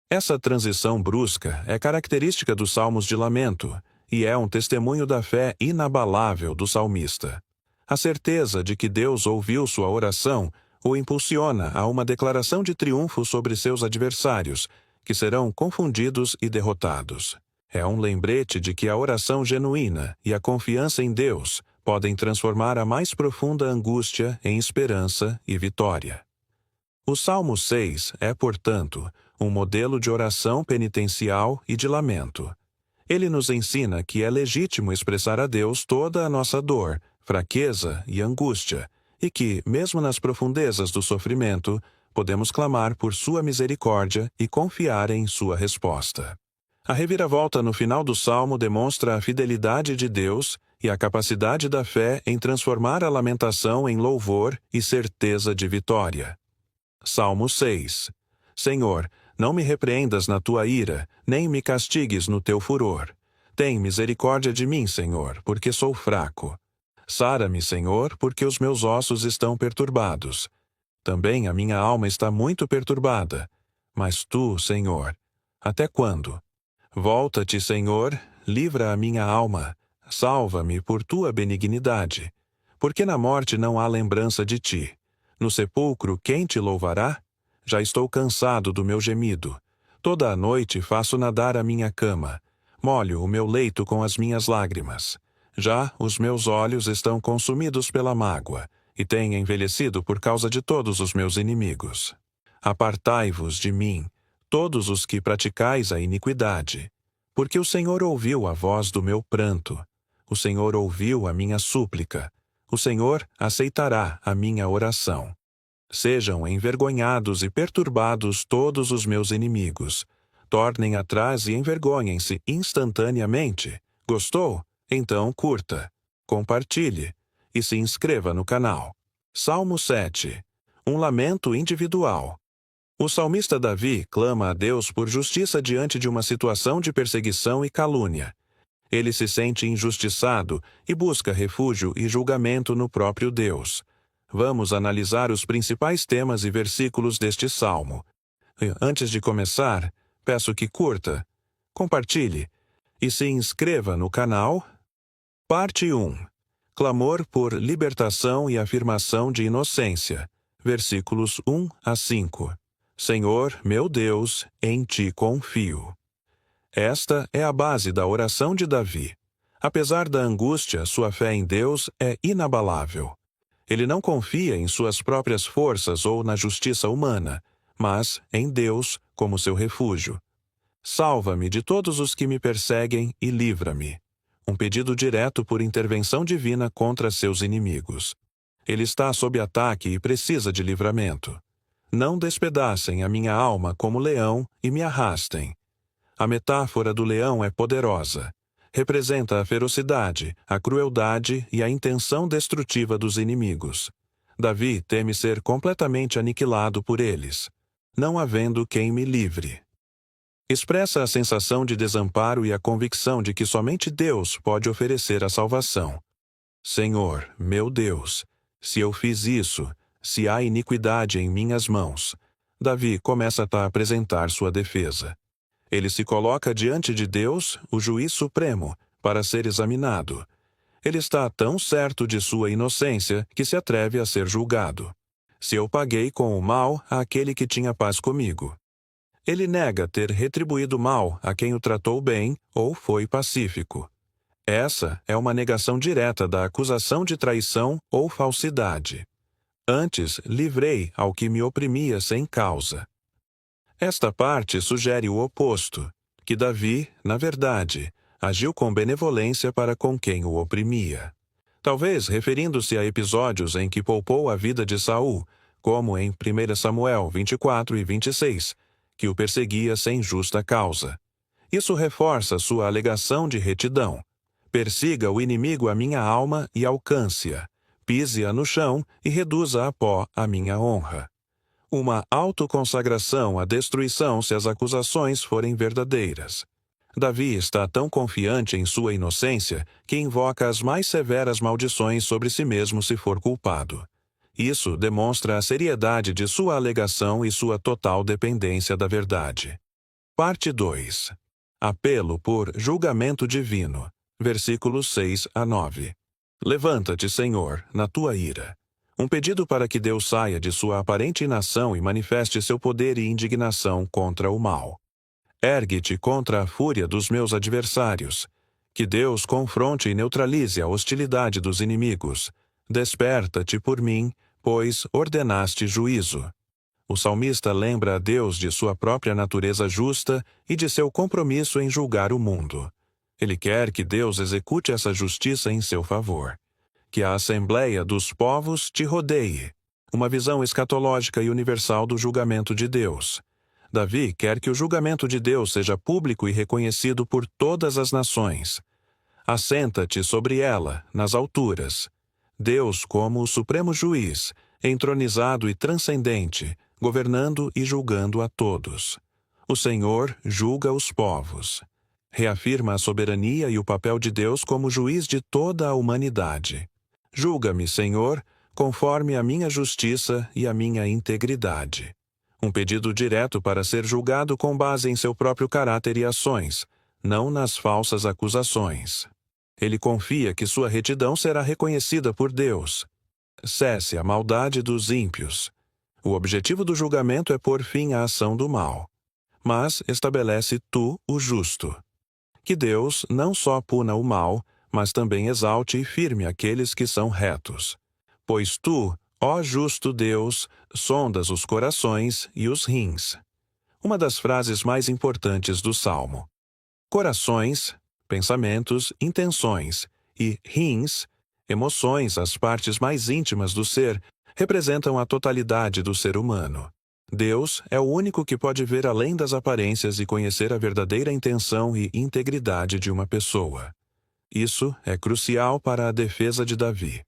Essa transição brusca é característica dos salmos de lamento e é um testemunho da fé inabalável do salmista. A certeza de que Deus ouviu sua oração o impulsiona a uma declaração de triunfo sobre seus adversários, que serão confundidos e derrotados. É um lembrete de que a oração genuína e a confiança em Deus podem transformar a mais profunda angústia em esperança e vitória. O Salmo 6 é, portanto, um modelo de oração penitencial e de lamento. Ele nos ensina que é legítimo expressar a Deus toda a nossa dor, fraqueza e angústia, e que, mesmo nas profundezas do sofrimento, podemos clamar por sua misericórdia e confiar em sua resposta. A reviravolta no final do Salmo demonstra a fidelidade de Deus e a capacidade da fé em transformar a lamentação em louvor e certeza de vitória. Salmo 6. Senhor, não me repreendas na tua ira, nem me castigues no teu furor. Tem misericórdia de mim, Senhor, porque sou fraco. Sara-me, Senhor, porque os meus ossos estão perturbados. Também a minha alma está muito perturbada. Mas tu, Senhor, até quando? Volta-te, Senhor, livra a minha alma. Salva-me por tua benignidade. Porque na morte não há lembrança de ti. No sepulcro, quem te louvará? Já estou cansado do meu gemido. Toda a noite faço nadar a minha cama. Molho o meu leito com as minhas lágrimas. Já os meus olhos estão consumidos pela mágoa, e têm envelhecido por causa de todos os meus inimigos. Apartai-vos de mim, todos os que praticais a iniquidade, porque o Senhor ouviu a voz do meu pranto. O Senhor ouviu a minha súplica. O Senhor aceitará a minha oração. Sejam envergonhados e perturbados todos os meus inimigos. Tornem atrás e envergonhem-se instantaneamente. Gostou? Então curta, compartilhe e se inscreva no canal. Salmo 7. Um lamento individual. O salmista Davi clama a Deus por justiça diante de uma situação de perseguição e calúnia. Ele se sente injustiçado e busca refúgio e julgamento no próprio Deus. Vamos analisar os principais temas e versículos deste salmo. Antes de começar, peço que curta, compartilhe e se inscreva no canal. Parte 1. Clamor por libertação e afirmação de inocência. Versículos 1 a 5. Senhor, meu Deus, em ti confio. Esta é a base da oração de Davi. Apesar da angústia, sua fé em Deus é inabalável. Ele não confia em suas próprias forças ou na justiça humana, mas em Deus como seu refúgio. Salva-me de todos os que me perseguem e livra-me. Um pedido direto por intervenção divina contra seus inimigos. Ele está sob ataque e precisa de livramento. Não despedacem a minha alma como leão e me arrastem. A metáfora do leão é poderosa. Representa a ferocidade, a crueldade e a intenção destrutiva dos inimigos. Davi teme ser completamente aniquilado por eles, não havendo quem me livre. Expressa a sensação de desamparo e a convicção de que somente Deus pode oferecer a salvação. Senhor, meu Deus, se eu fiz isso, se há iniquidade em minhas mãos, Davi começa a apresentar sua defesa. Ele se coloca diante de Deus, o juiz supremo, para ser examinado. Ele está tão certo de sua inocência que se atreve a ser julgado. Se eu paguei com o mal àquele que tinha paz comigo. Ele nega ter retribuído mal a quem o tratou bem ou foi pacífico. Essa é uma negação direta da acusação de traição ou falsidade. Antes, livrei ao que me oprimia sem causa. Esta parte sugere o oposto, que Davi, na verdade, agiu com benevolência para com quem o oprimia. Talvez referindo-se a episódios em que poupou a vida de Saul, como em 1 Samuel 24 e 26, que o perseguia sem justa causa. Isso reforça sua alegação de retidão. Persiga o inimigo a minha alma e alcance-a. Pise-a no chão e reduza a pó a minha honra. Uma autoconsagração à destruição se as acusações forem verdadeiras. Davi está tão confiante em sua inocência que invoca as mais severas maldições sobre si mesmo se for culpado. Isso demonstra a seriedade de sua alegação e sua total dependência da verdade. Parte 2. Apelo por julgamento divino. Versículos 6 a 9. Levanta-te, Senhor, na tua ira. Um pedido para que Deus saia de sua aparente inação e manifeste seu poder e indignação contra o mal. Ergue-te contra a fúria dos meus adversários. Que Deus confronte e neutralize a hostilidade dos inimigos. Desperta-te por mim, pois ordenaste juízo. O salmista lembra a Deus de sua própria natureza justa e de seu compromisso em julgar o mundo. Ele quer que Deus execute essa justiça em seu favor. Que a Assembleia dos Povos te rodeie. Uma visão escatológica e universal do julgamento de Deus. Davi quer que o julgamento de Deus seja público e reconhecido por todas as nações. Assenta-te sobre ela, nas alturas. Deus como o supremo juiz, entronizado e transcendente, governando e julgando a todos. O Senhor julga os povos. Reafirma a soberania e o papel de Deus como juiz de toda a humanidade. Julga-me, Senhor, conforme a minha justiça e a minha integridade. Um pedido direto para ser julgado com base em seu próprio caráter e ações, não nas falsas acusações. Ele confia que sua retidão será reconhecida por Deus. Cesse a maldade dos ímpios. O objetivo do julgamento é pôr fim à ação do mal. Mas estabelece tu o justo. Que Deus não só puna o mal, mas também exalte e firme aqueles que são retos. Pois tu, ó justo Deus, sondas os corações e os rins. Uma das frases mais importantes do Salmo. Corações, pensamentos, intenções, e rins, emoções, as partes mais íntimas do ser, representam a totalidade do ser humano. Deus é o único que pode ver além das aparências e conhecer a verdadeira intenção e integridade de uma pessoa. Isso é crucial para a defesa de Davi.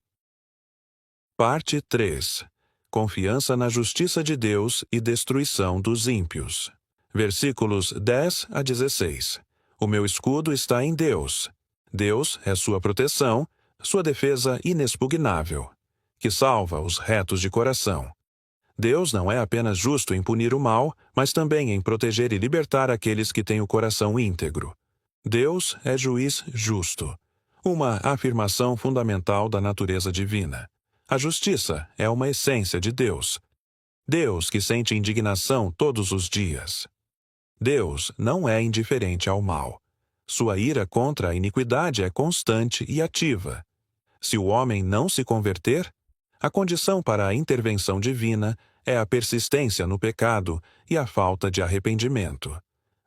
Parte 3. Confiança na justiça de Deus e destruição dos ímpios. Versículos 10 a 16. O meu escudo está em Deus. Deus é sua proteção, sua defesa inexpugnável, que salva os retos de coração. Deus não é apenas justo em punir o mal, mas também em proteger e libertar aqueles que têm o coração íntegro. Deus é juiz justo. Uma afirmação fundamental da natureza divina. A justiça é uma essência de Deus. Deus que sente indignação todos os dias. Deus não é indiferente ao mal. Sua ira contra a iniquidade é constante e ativa. Se o homem não se converter, a condição para a intervenção divina é a persistência no pecado e a falta de arrependimento.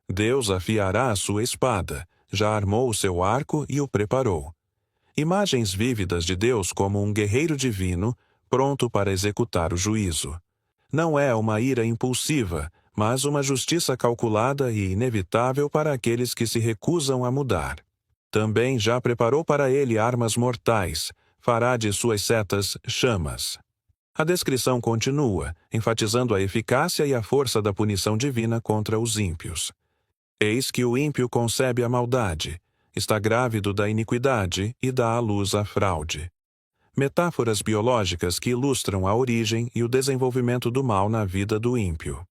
Deus afiará a sua espada, já armou o seu arco e o preparou. Imagens vívidas de Deus como um guerreiro divino, pronto para executar o juízo. Não é uma ira impulsiva, mas uma justiça calculada e inevitável para aqueles que se recusam a mudar. Também já preparou para ele armas mortais, fará de suas setas chamas. A descrição continua, enfatizando a eficácia e a força da punição divina contra os ímpios. Eis que o ímpio concebe a maldade, está grávido da iniquidade e dá à luz a fraude. Metáforas biológicas que ilustram a origem e o desenvolvimento do mal na vida do ímpio.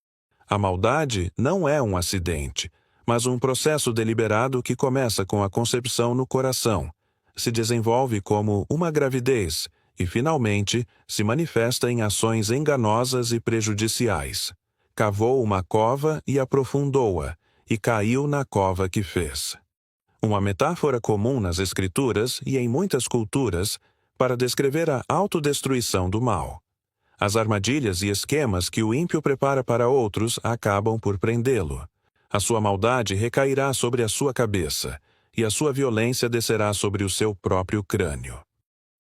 A maldade não é um acidente, mas um processo deliberado que começa com a concepção no coração, se desenvolve como uma gravidez e, finalmente, se manifesta em ações enganosas e prejudiciais. Cavou uma cova e aprofundou-a, e caiu na cova que fez. Uma metáfora comum nas Escrituras e em muitas culturas para descrever a autodestruição do mal. As armadilhas e esquemas que o ímpio prepara para outros acabam por prendê-lo. A sua maldade recairá sobre a sua cabeça, e a sua violência descerá sobre o seu próprio crânio.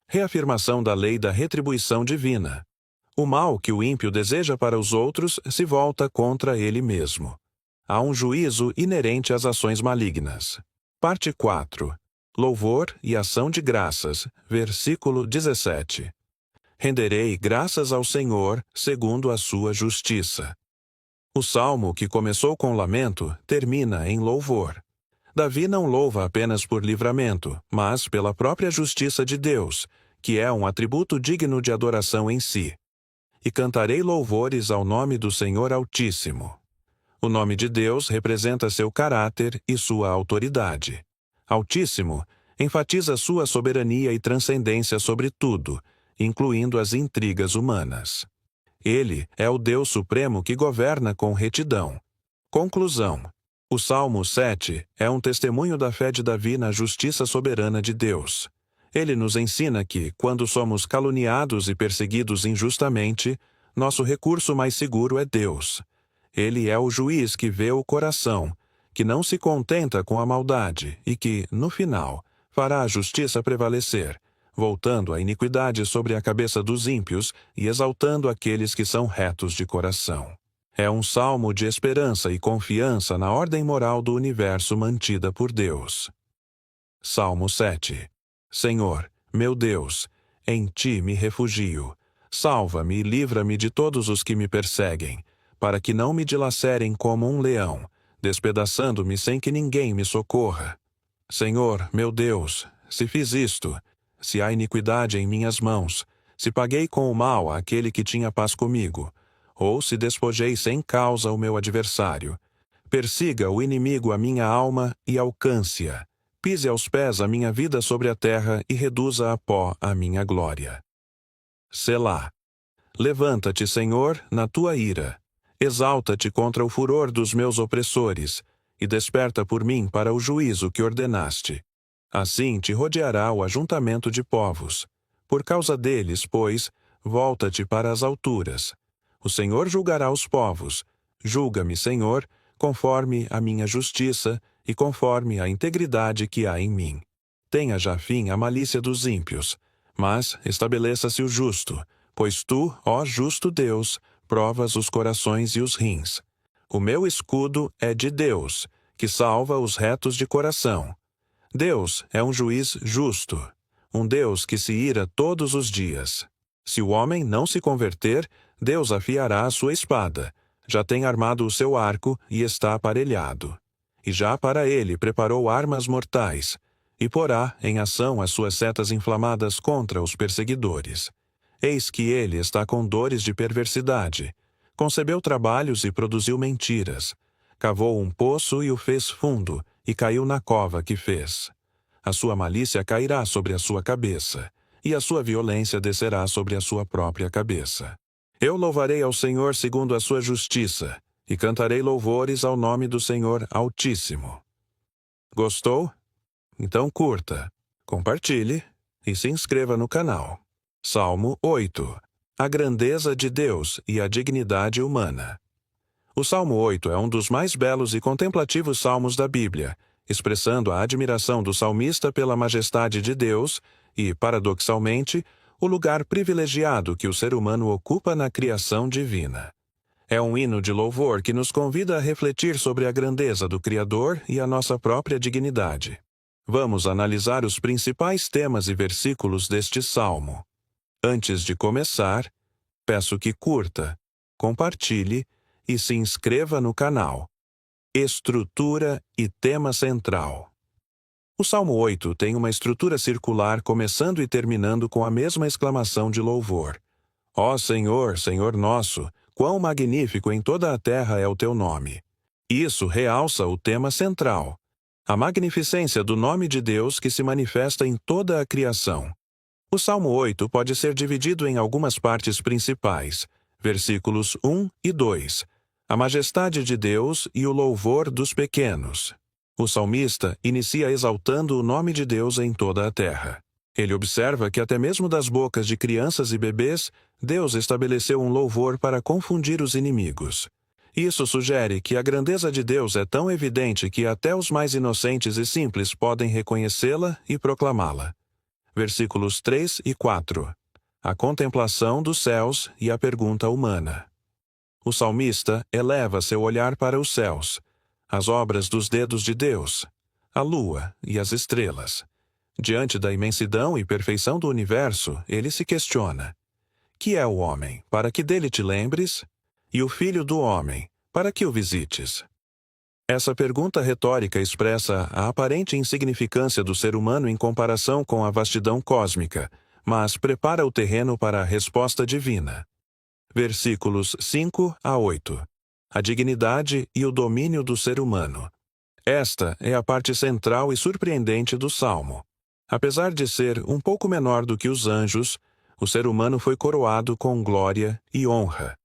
Reafirmação da lei da retribuição divina. O mal que o ímpio deseja para os outros se volta contra ele mesmo. Há um juízo inerente às ações malignas. Parte 4. Louvor e ação de graças, versículo 17. Renderei graças ao Senhor segundo a sua justiça. O salmo, que começou com lamento, termina em louvor. Davi não louva apenas por livramento, mas pela própria justiça de Deus, que é um atributo digno de adoração em si. E cantarei louvores ao nome do Senhor Altíssimo. O nome de Deus representa seu caráter e sua autoridade. Altíssimo enfatiza sua soberania e transcendência sobre tudo, incluindo as intrigas humanas. Ele é o Deus Supremo que governa com retidão. Conclusão. O Salmo 7 é um testemunho da fé de Davi na justiça soberana de Deus. Ele nos ensina que, quando somos caluniados e perseguidos injustamente, nosso recurso mais seguro é Deus. Ele é o juiz que vê o coração, que não se contenta com a maldade e que, no final, fará a justiça prevalecer, voltando a iniquidade sobre a cabeça dos ímpios e exaltando aqueles que são retos de coração. É um salmo de esperança e confiança na ordem moral do universo mantida por Deus. Salmo 7. Senhor, meu Deus, em Ti me refugio. Salva-me e livra-me de todos os que me perseguem, para que não me dilacerem como um leão, despedaçando-me sem que ninguém me socorra. Senhor, meu Deus, se fiz isto, se há iniquidade em minhas mãos, se paguei com o mal àquele que tinha paz comigo, ou se despojei sem causa o meu adversário, persiga o inimigo a minha alma e alcance-a. Pise aos pés a minha vida sobre a terra e reduza a pó a minha glória. Selá. Levanta-te, Senhor, na tua ira. Exalta-te contra o furor dos meus opressores, e desperta por mim para o juízo que ordenaste. Assim te rodeará o ajuntamento de povos. Por causa deles, pois, volta-te para as alturas. O Senhor julgará os povos. Julga-me, Senhor, conforme a minha justiça e conforme a integridade que há em mim. Tenha já fim a malícia dos ímpios, mas estabeleça-se o justo, pois tu, ó justo Deus, provas os corações e os rins. O meu escudo é de Deus, que salva os retos de coração. Deus é um juiz justo, um Deus que se ira todos os dias. Se o homem não se converter, Deus afiará a sua espada. Já tem armado o seu arco e está aparelhado. E já para ele preparou armas mortais, e porá em ação as suas setas inflamadas contra os perseguidores. Eis que ele está com dores de perversidade. Concebeu trabalhos e produziu mentiras. Cavou um poço e o fez fundo, e caiu na cova que fez. A sua malícia cairá sobre a sua cabeça, e a sua violência descerá sobre a sua própria cabeça. Eu louvarei ao Senhor segundo a sua justiça, e cantarei louvores ao nome do Senhor Altíssimo. Gostou? Então curta, compartilhe e se inscreva no canal. Salmo 8. A grandeza de Deus e a dignidade humana. O Salmo 8 é um dos mais belos e contemplativos salmos da Bíblia, expressando a admiração do salmista pela majestade de Deus e, paradoxalmente, o lugar privilegiado que o ser humano ocupa na criação divina. É um hino de louvor que nos convida a refletir sobre a grandeza do Criador e a nossa própria dignidade. Vamos analisar os principais temas e versículos deste salmo. Antes de começar, peço que curta, compartilhe e se inscreva no canal. Estrutura e tema central. O Salmo 8 tem uma estrutura circular começando e terminando com a mesma exclamação de louvor. Ó Senhor, Senhor nosso, quão magnífico em toda a terra é o teu nome. Isso realça o tema central. A magnificência do nome de Deus que se manifesta em toda a criação. O Salmo 8 pode ser dividido em algumas partes principais, versículos 1 e 2. A majestade de Deus e o louvor dos pequenos. O salmista inicia exaltando o nome de Deus em toda a terra. Ele observa que até mesmo das bocas de crianças e bebês, Deus estabeleceu um louvor para confundir os inimigos. Isso sugere que a grandeza de Deus é tão evidente que até os mais inocentes e simples podem reconhecê-la e proclamá-la. Versículos 3 e 4. A contemplação dos céus e a pergunta humana. O salmista eleva seu olhar para os céus, as obras dos dedos de Deus, a lua e as estrelas. Diante da imensidão e perfeição do universo, ele se questiona: que é o homem, para que dele te lembres? E o filho do homem, para que o visites? Essa pergunta retórica expressa a aparente insignificância do ser humano em comparação com a vastidão cósmica, mas prepara o terreno para a resposta divina. Versículos 5 a 8. A dignidade e o domínio do ser humano. Esta é a parte central e surpreendente do Salmo. Apesar de ser um pouco menor do que os anjos, o ser humano foi coroado com glória e honra.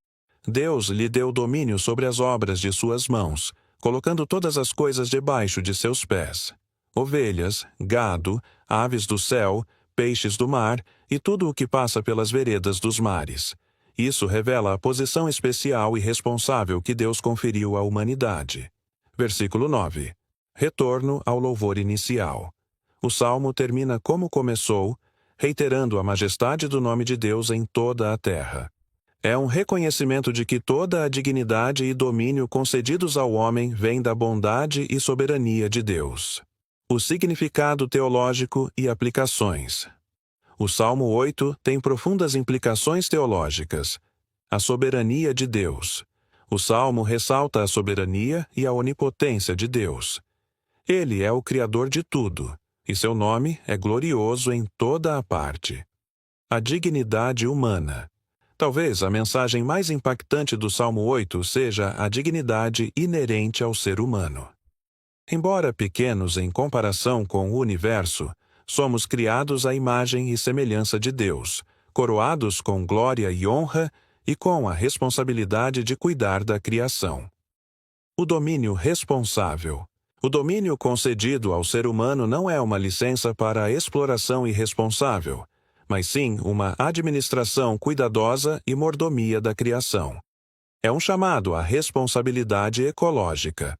Deus lhe deu domínio sobre as obras de suas mãos, colocando todas as coisas debaixo de seus pés: ovelhas, gado, aves do céu, peixes do mar e tudo o que passa pelas veredas dos mares. Isso revela a posição especial e responsável que Deus conferiu à humanidade. Versículo 9. Retorno ao louvor inicial. O Salmo termina como começou, reiterando a majestade do nome de Deus em toda a terra. É um reconhecimento de que toda a dignidade e domínio concedidos ao homem vem da bondade e soberania de Deus. O significado teológico e aplicações. O Salmo 8 tem profundas implicações teológicas. A soberania de Deus. O Salmo ressalta a soberania e a onipotência de Deus. Ele é o Criador de tudo, e seu nome é glorioso em toda a parte. A dignidade humana. Talvez a mensagem mais impactante do Salmo 8 seja a dignidade inerente ao ser humano. Embora pequenos em comparação com o universo, somos criados à imagem e semelhança de Deus, coroados com glória e honra e com a responsabilidade de cuidar da criação. O domínio responsável. O domínio concedido ao ser humano não é uma licença para a exploração irresponsável, mas sim uma administração cuidadosa e mordomia da criação. É um chamado à responsabilidade ecológica.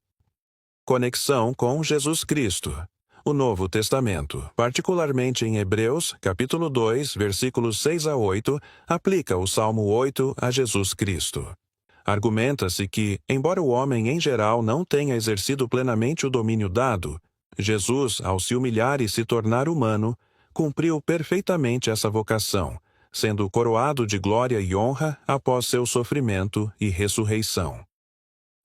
Conexão com Jesus Cristo. O Novo Testamento, particularmente em Hebreus, capítulo 2, versículos 6 a 8, aplica o Salmo 8 a Jesus Cristo. Argumenta-se que, embora o homem em geral não tenha exercido plenamente o domínio dado, Jesus, ao se humilhar e se tornar humano, cumpriu perfeitamente essa vocação, sendo coroado de glória e honra após seu sofrimento e ressurreição.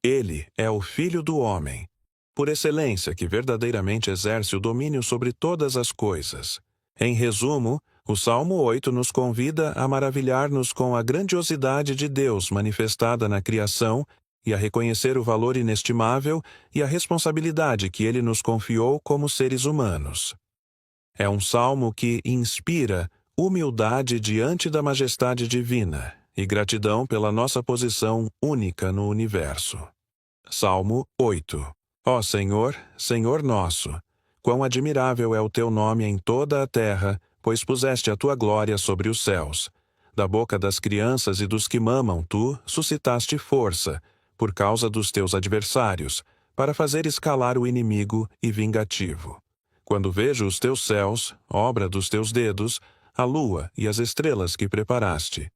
Ele é o Filho do Homem, por excelência, que verdadeiramente exerce o domínio sobre todas as coisas. Em resumo, o Salmo 8 nos convida a maravilhar-nos com a grandiosidade de Deus manifestada na criação e a reconhecer o valor inestimável e a responsabilidade que Ele nos confiou como seres humanos. É um salmo que inspira humildade diante da majestade divina e gratidão pela nossa posição única no universo. Salmo 8. Ó Senhor, Senhor nosso, quão admirável é o teu nome em toda a terra, pois puseste a tua glória sobre os céus. Da boca das crianças e dos que mamam tu suscitaste força, por causa dos teus adversários, para fazer escalar o inimigo e vingativo. Quando vejo os teus céus, obra dos teus dedos, a lua e as estrelas que preparaste.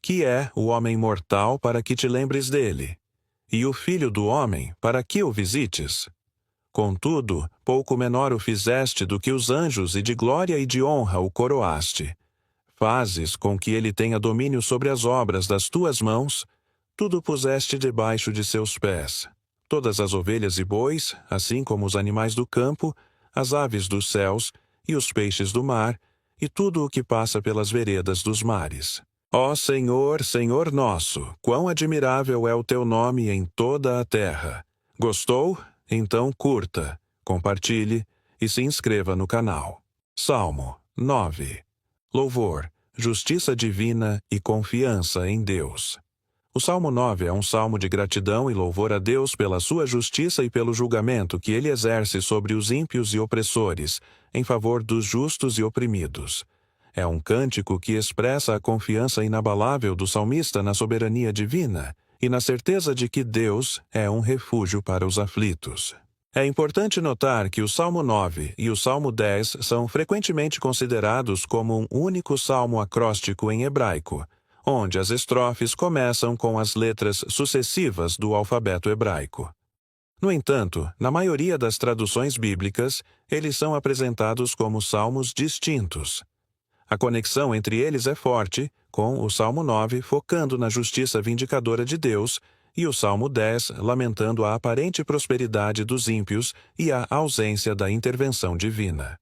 Que é o homem mortal para que te lembres dele? E o filho do homem, para que o visites? Contudo, pouco menor o fizeste do que os anjos e de glória e de honra o coroaste. Fazes com que ele tenha domínio sobre as obras das tuas mãos, tudo puseste debaixo de seus pés. Todas as ovelhas e bois, assim como os animais do campo, as aves dos céus e os peixes do mar, e tudo o que passa pelas veredas dos mares. Ó Senhor, Senhor nosso, quão admirável é o teu nome em toda a terra. Gostou? Então curta. compartilhe e se inscreva no canal. Salmo 9. Louvor, justiça divina e confiança em Deus. O Salmo 9 é um salmo de gratidão e louvor a Deus pela sua justiça e pelo julgamento que ele exerce sobre os ímpios e opressores, em favor dos justos e oprimidos. É um cântico que expressa a confiança inabalável do salmista na soberania divina e na certeza de que Deus é um refúgio para os aflitos. É importante notar que o Salmo 9 e o Salmo 10 são frequentemente considerados como um único salmo acróstico em hebraico, onde as estrofes começam com as letras sucessivas do alfabeto hebraico. No entanto, na maioria das traduções bíblicas, eles são apresentados como salmos distintos. A conexão entre eles é forte, com o Salmo 9 focando na justiça vindicadora de Deus e o Salmo 10 lamentando a aparente prosperidade dos ímpios e a ausência da intervenção divina.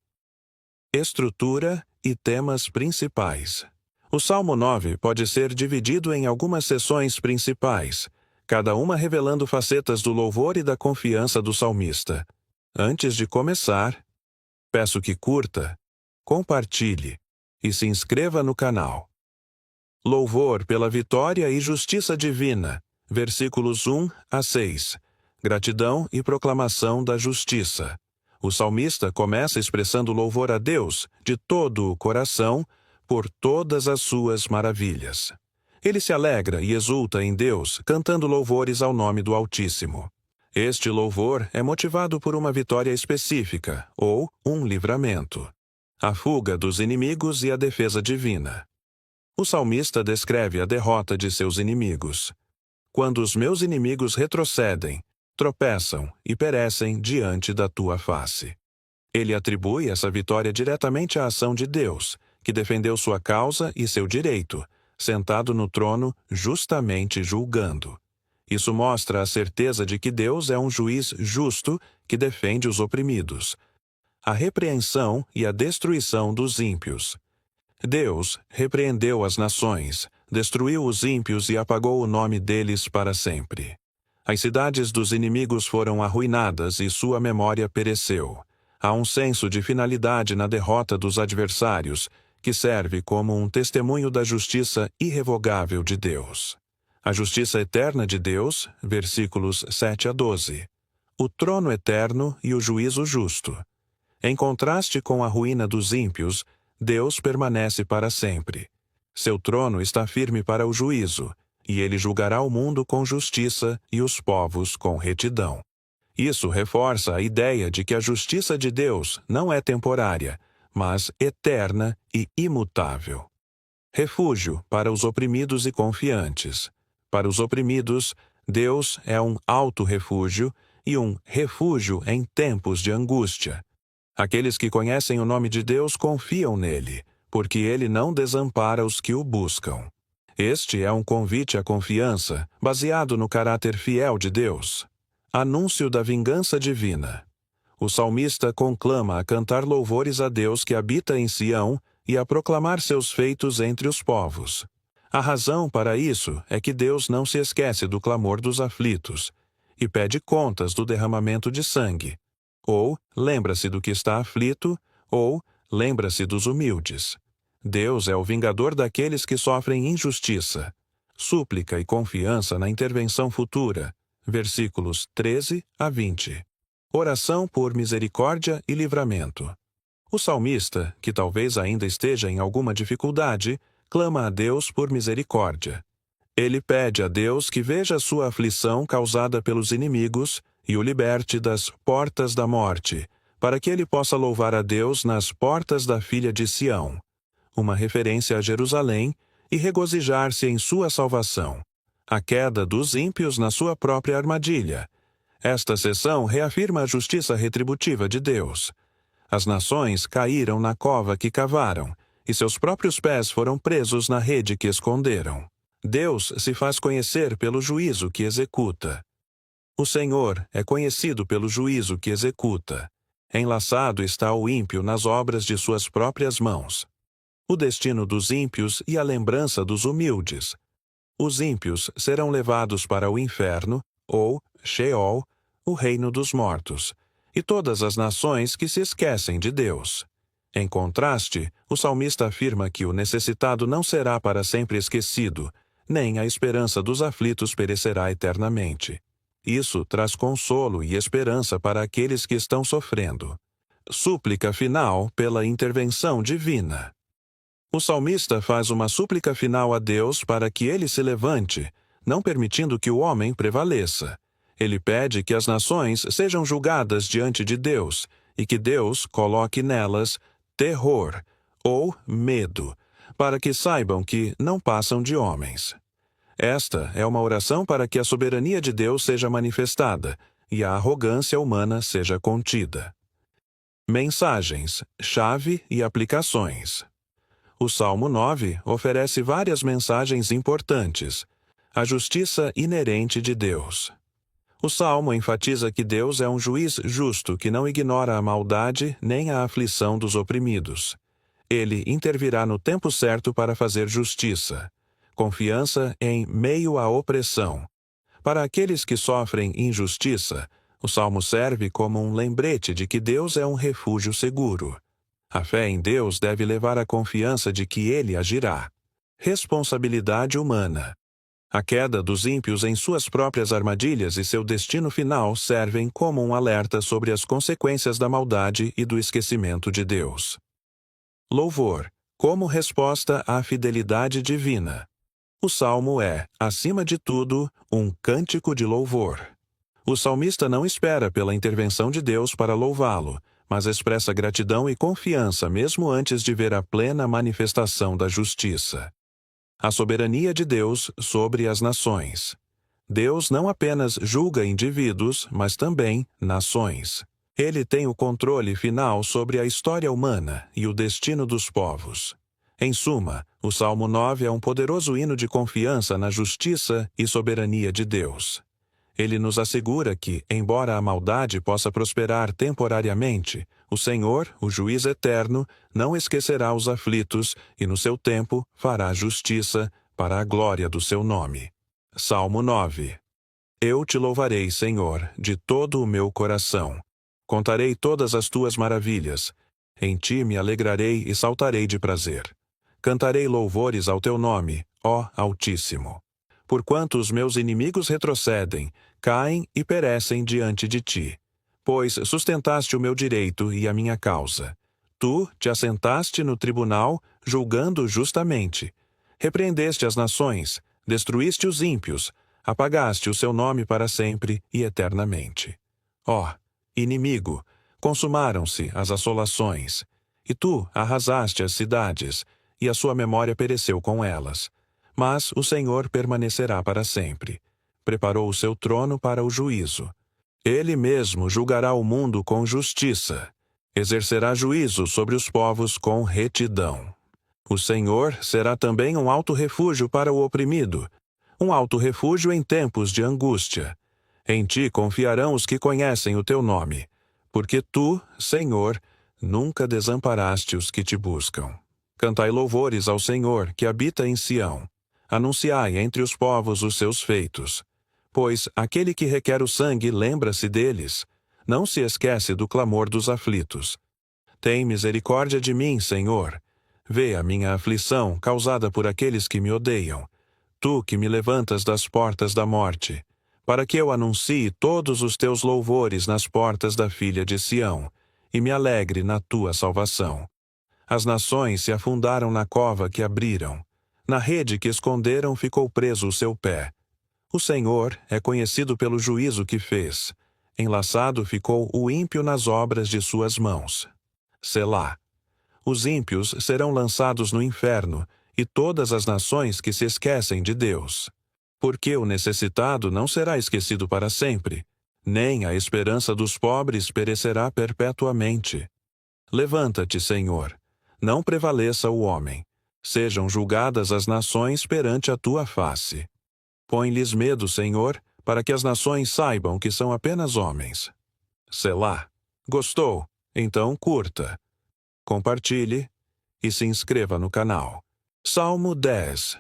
Estrutura e temas principais. O Salmo 9 pode ser dividido em algumas seções principais, cada uma revelando facetas do louvor e da confiança do salmista. Antes de começar, peço que curta, compartilhe e se inscreva no canal. Louvor pela vitória e justiça divina, versículos 1 a 6. Gratidão e proclamação da justiça. O salmista começa expressando louvor a Deus de todo o coração por todas as suas maravilhas. Ele se alegra e exulta em Deus, cantando louvores ao nome do Altíssimo. Este louvor é motivado por uma vitória específica, ou um livramento. A fuga dos inimigos e a defesa divina. O salmista descreve a derrota de seus inimigos. Quando os meus inimigos retrocedem, tropeçam e perecem diante da tua face. Ele atribui essa vitória diretamente à ação de Deus, que defendeu sua causa e seu direito, sentado no trono, justamente julgando. Isso mostra a certeza de que Deus é um juiz justo que defende os oprimidos. A repreensão e a destruição dos ímpios. Deus repreendeu as nações, destruiu os ímpios e apagou o nome deles para sempre. As cidades dos inimigos foram arruinadas e sua memória pereceu. Há um senso de finalidade na derrota dos adversários, que serve como um testemunho da justiça irrevogável de Deus. A justiça eterna de Deus, versículos 7 a 12. O trono eterno e o juízo justo. Em contraste com a ruína dos ímpios, Deus permanece para sempre. Seu trono está firme para o juízo, e ele julgará o mundo com justiça e os povos com retidão. Isso reforça a ideia de que a justiça de Deus não é temporária, mas eterna e imutável. Refúgio para os oprimidos e confiantes. Para os oprimidos, Deus é um alto refúgio e um refúgio em tempos de angústia. Aqueles que conhecem o nome de Deus confiam nele, porque ele não desampara os que o buscam. Este é um convite à confiança, baseado no caráter fiel de Deus. Anúncio da vingança divina. O salmista conclama a cantar louvores a Deus que habita em Sião e a proclamar seus feitos entre os povos. A razão para isso é que Deus não se esquece do clamor dos aflitos e pede contas do derramamento de sangue. Ou lembra-se do que está aflito, ou lembra-se dos humildes. Deus é o vingador daqueles que sofrem injustiça. Súplica e confiança na intervenção futura. Versículos 13 a 20. Oração por misericórdia e livramento. O salmista, que talvez ainda esteja em alguma dificuldade, clama a Deus por misericórdia. Ele pede a Deus que veja sua aflição causada pelos inimigos e o liberte das portas da morte, para que ele possa louvar a Deus nas portas da filha de Sião, uma referência a Jerusalém, e regozijar-se em sua salvação. A queda dos ímpios na sua própria armadilha. Esta seção reafirma a justiça retributiva de Deus. As nações caíram na cova que cavaram, e seus próprios pés foram presos na rede que esconderam. Deus se faz conhecer pelo juízo que executa. O Senhor é conhecido pelo juízo que executa. Enlaçado está o ímpio nas obras de suas próprias mãos. O destino dos ímpios e a lembrança dos humildes. Os ímpios serão levados para o inferno, ou Sheol, o reino dos mortos, e todas as nações que se esquecem de Deus. Em contraste, o salmista afirma que o necessitado não será para sempre esquecido, nem a esperança dos aflitos perecerá eternamente. Isso traz consolo e esperança para aqueles que estão sofrendo. Súplica final pela intervenção divina. O salmista faz uma súplica final a Deus para que ele se levante, não permitindo que o homem prevaleça. Ele pede que as nações sejam julgadas diante de Deus e que Deus coloque nelas terror ou medo, para que saibam que não passam de homens. Esta é uma oração para que a soberania de Deus seja manifestada e a arrogância humana seja contida. Mensagens, chave e aplicações. O Salmo 9 oferece várias mensagens importantes. A justiça inerente de Deus. O Salmo enfatiza que Deus é um juiz justo que não ignora a maldade nem a aflição dos oprimidos. Ele intervirá no tempo certo para fazer justiça. Confiança em meio à opressão. Para aqueles que sofrem injustiça, o Salmo serve como um lembrete de que Deus é um refúgio seguro. A fé em Deus deve levar à confiança de que Ele agirá. Responsabilidade humana. A queda dos ímpios em suas próprias armadilhas e seu destino final servem como um alerta sobre as consequências da maldade e do esquecimento de Deus. Louvor, como resposta à fidelidade divina. O salmo é, acima de tudo, um cântico de louvor. O salmista não espera pela intervenção de Deus para louvá-lo, mas expressa gratidão e confiança mesmo antes de ver a plena manifestação da justiça. A soberania de Deus sobre as nações. Deus não apenas julga indivíduos, mas também nações. Ele tem o controle final sobre a história humana e o destino dos povos. Em suma, o Salmo 9 é um poderoso hino de confiança na justiça e soberania de Deus. Ele nos assegura que, embora a maldade possa prosperar temporariamente, o Senhor, o juiz eterno, não esquecerá os aflitos e, no seu tempo, fará justiça para a glória do seu nome. Salmo 9. Eu te louvarei, Senhor, de todo o meu coração. Contarei todas as tuas maravilhas. Em ti me alegrarei e saltarei de prazer. Cantarei louvores ao teu nome, ó Altíssimo. Porquanto os meus inimigos retrocedem, caem e perecem diante de ti. Pois sustentaste o meu direito e a minha causa. Tu te assentaste no tribunal, julgando justamente. Repreendeste as nações, destruíste os ímpios, apagaste o seu nome para sempre e eternamente. Ó, inimigo, consumaram-se as assolações, e tu arrasaste as cidades, e a sua memória pereceu com elas. Mas o Senhor permanecerá para sempre. Preparou o seu trono para o juízo. Ele mesmo julgará o mundo com justiça. Exercerá juízo sobre os povos com retidão. O Senhor será também um alto refúgio para o oprimido, um alto refúgio em tempos de angústia. Em ti confiarão os que conhecem o teu nome, porque tu, Senhor, nunca desamparaste os que te buscam. Cantai louvores ao Senhor, que habita em Sião. Anunciai entre os povos os seus feitos. Pois aquele que requer o sangue lembra-se deles, não se esquece do clamor dos aflitos. Tem misericórdia de mim, Senhor. Vê a minha aflição causada por aqueles que me odeiam. Tu que me levantas das portas da morte, para que eu anuncie todos os teus louvores nas portas da filha de Sião, e me alegre na tua salvação. As nações se afundaram na cova que abriram. Na rede que esconderam ficou preso o seu pé. O Senhor é conhecido pelo juízo que fez. Enlaçado ficou o ímpio nas obras de suas mãos. Selá. Os ímpios serão lançados no inferno, e todas as nações que se esquecem de Deus. Porque o necessitado não será esquecido para sempre, nem a esperança dos pobres perecerá perpetuamente. Levanta-te, Senhor. Não prevaleça o homem. Sejam julgadas as nações perante a tua face. Põe-lhes medo, Senhor, para que as nações saibam que são apenas homens. Selá. Gostou? Então curta. Compartilhe e se inscreva no canal. Salmo 10.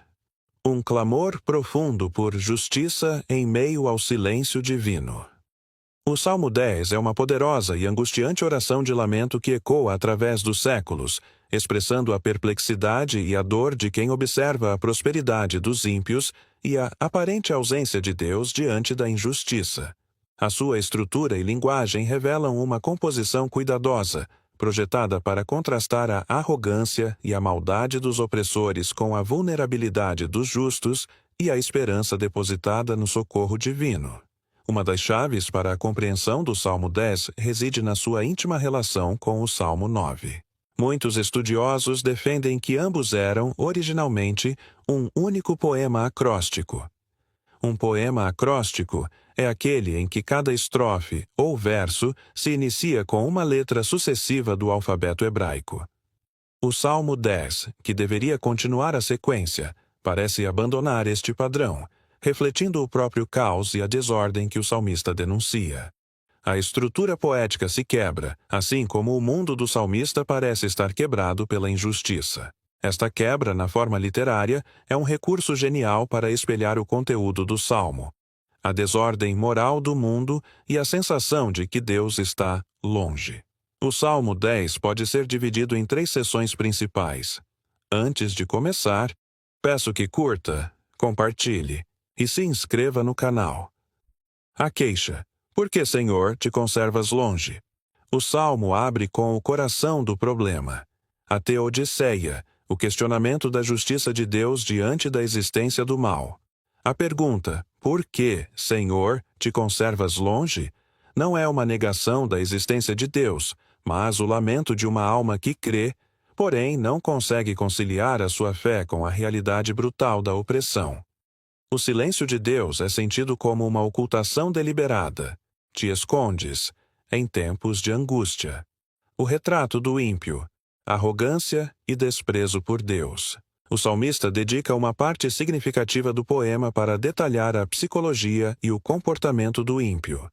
Um clamor profundo por justiça em meio ao silêncio divino. O Salmo 10 é uma poderosa e angustiante oração de lamento que ecoa através dos séculos, expressando a perplexidade e a dor de quem observa a prosperidade dos ímpios e a aparente ausência de Deus diante da injustiça. A sua estrutura e linguagem revelam uma composição cuidadosa, projetada para contrastar a arrogância e a maldade dos opressores com a vulnerabilidade dos justos e a esperança depositada no socorro divino. Uma das chaves para a compreensão do Salmo 10 reside na sua íntima relação com o Salmo 9. Muitos estudiosos defendem que ambos eram, originalmente, um único poema acróstico. Um poema acróstico é aquele em que cada estrofe ou verso se inicia com uma letra sucessiva do alfabeto hebraico. O Salmo 10, que deveria continuar a sequência, parece abandonar este padrão, refletindo o próprio caos e a desordem que o salmista denuncia. A estrutura poética se quebra, assim como o mundo do salmista parece estar quebrado pela injustiça. Esta quebra na forma literária é um recurso genial para espelhar o conteúdo do salmo, a desordem moral do mundo e a sensação de que Deus está longe. O Salmo 10 pode ser dividido em 3 seções principais. Antes de começar, peço que curta, compartilhe e se inscreva no canal. A queixa. Por que, Senhor, te conservas longe? O Salmo abre com o coração do problema. A teodiceia, o questionamento da justiça de Deus diante da existência do mal. A pergunta, por que, Senhor, te conservas longe? Não é uma negação da existência de Deus, mas o lamento de uma alma que crê, porém não consegue conciliar a sua fé com a realidade brutal da opressão. O silêncio de Deus é sentido como uma ocultação deliberada. Te escondes, em tempos de angústia. O retrato do ímpio, arrogância e desprezo por Deus. O salmista dedica uma parte significativa do poema para detalhar a psicologia e o comportamento do ímpio.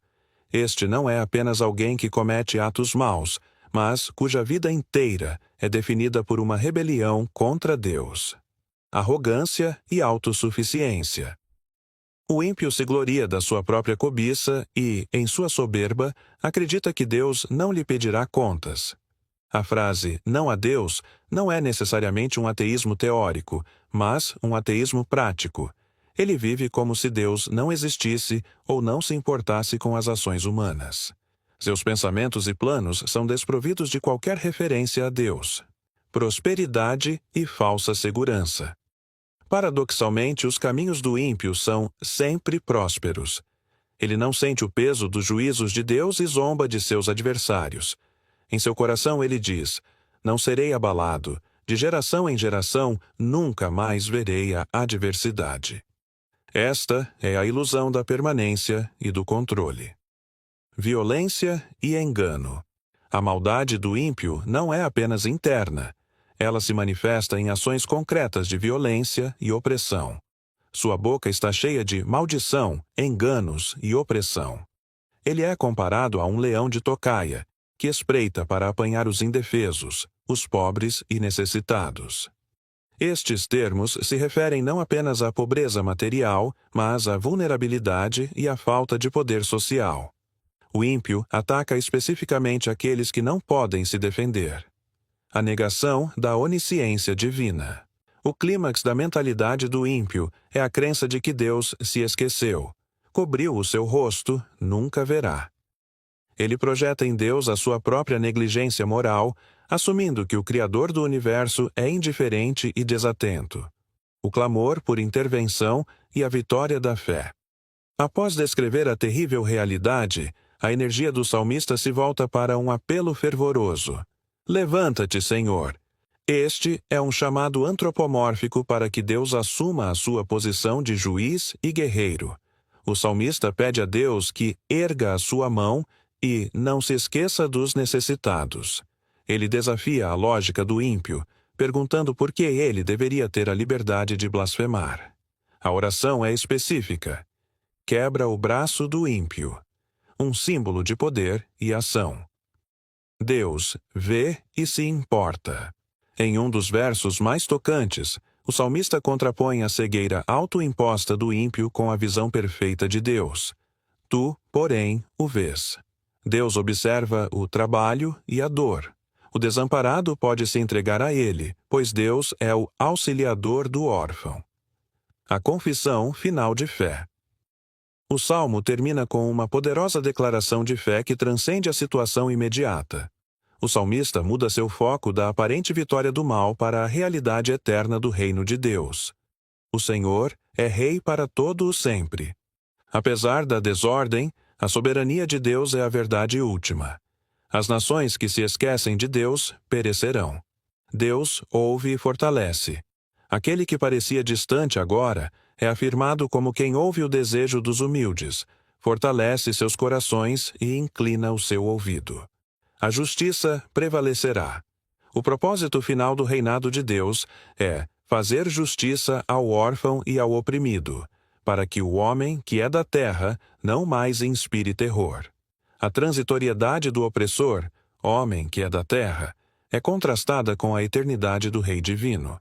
Este não é apenas alguém que comete atos maus, mas cuja vida inteira é definida por uma rebelião contra Deus. Arrogância e autossuficiência. O ímpio se gloria da sua própria cobiça e, em sua soberba, acredita que Deus não lhe pedirá contas. A frase "não a Deus" não é necessariamente um ateísmo teórico, mas um ateísmo prático. Ele vive como se Deus não existisse ou não se importasse com as ações humanas. Seus pensamentos e planos são desprovidos de qualquer referência a Deus. Prosperidade e falsa segurança. Paradoxalmente, os caminhos do ímpio são sempre prósperos. Ele não sente o peso dos juízos de Deus e zomba de seus adversários. Em seu coração ele diz: não serei abalado, de geração em geração nunca mais verei a adversidade. Esta é a ilusão da permanência e do controle. Violência e engano. A maldade do ímpio não é apenas interna. Ela se manifesta em ações concretas de violência e opressão. Sua boca está cheia de maldição, enganos e opressão. Ele é comparado a um leão de tocaia, que espreita para apanhar os indefesos, os pobres e necessitados. Estes termos se referem não apenas à pobreza material, mas à vulnerabilidade e à falta de poder social. O ímpio ataca especificamente aqueles que não podem se defender. A negação da onisciência divina. O clímax da mentalidade do ímpio é a crença de que Deus se esqueceu. Cobriu o seu rosto, nunca verá. Ele projeta em Deus a sua própria negligência moral, assumindo que o Criador do universo é indiferente e desatento. O clamor por intervenção e a vitória da fé. Após descrever a terrível realidade, a energia do salmista se volta para um apelo fervoroso. Levanta-te, Senhor. Este é um chamado antropomórfico para que Deus assuma a sua posição de juiz e guerreiro. O salmista pede a Deus que erga a sua mão e não se esqueça dos necessitados. Ele desafia a lógica do ímpio, perguntando por que ele deveria ter a liberdade de blasfemar. A oração é específica. Quebra o braço do ímpio. Um símbolo de poder e ação. Deus vê e se importa. Em um dos versos mais tocantes, o salmista contrapõe a cegueira autoimposta do ímpio com a visão perfeita de Deus. Tu, porém, o vês. Deus observa o trabalho e a dor. O desamparado pode se entregar a ele, pois Deus é o auxiliador do órfão. A confissão final de fé. O salmo termina com uma poderosa declaração de fé que transcende a situação imediata. O salmista muda seu foco da aparente vitória do mal para a realidade eterna do reino de Deus. O Senhor é Rei para todo o sempre. Apesar da desordem, a soberania de Deus é a verdade última. As nações que se esquecem de Deus perecerão. Deus ouve e fortalece. Aquele que parecia distante agora é afirmado como quem ouve o desejo dos humildes, fortalece seus corações e inclina o seu ouvido. A justiça prevalecerá. O propósito final do reinado de Deus é fazer justiça ao órfão e ao oprimido, para que o homem que é da terra não mais inspire terror. A transitoriedade do opressor, homem que é da terra, é contrastada com a eternidade do Rei Divino.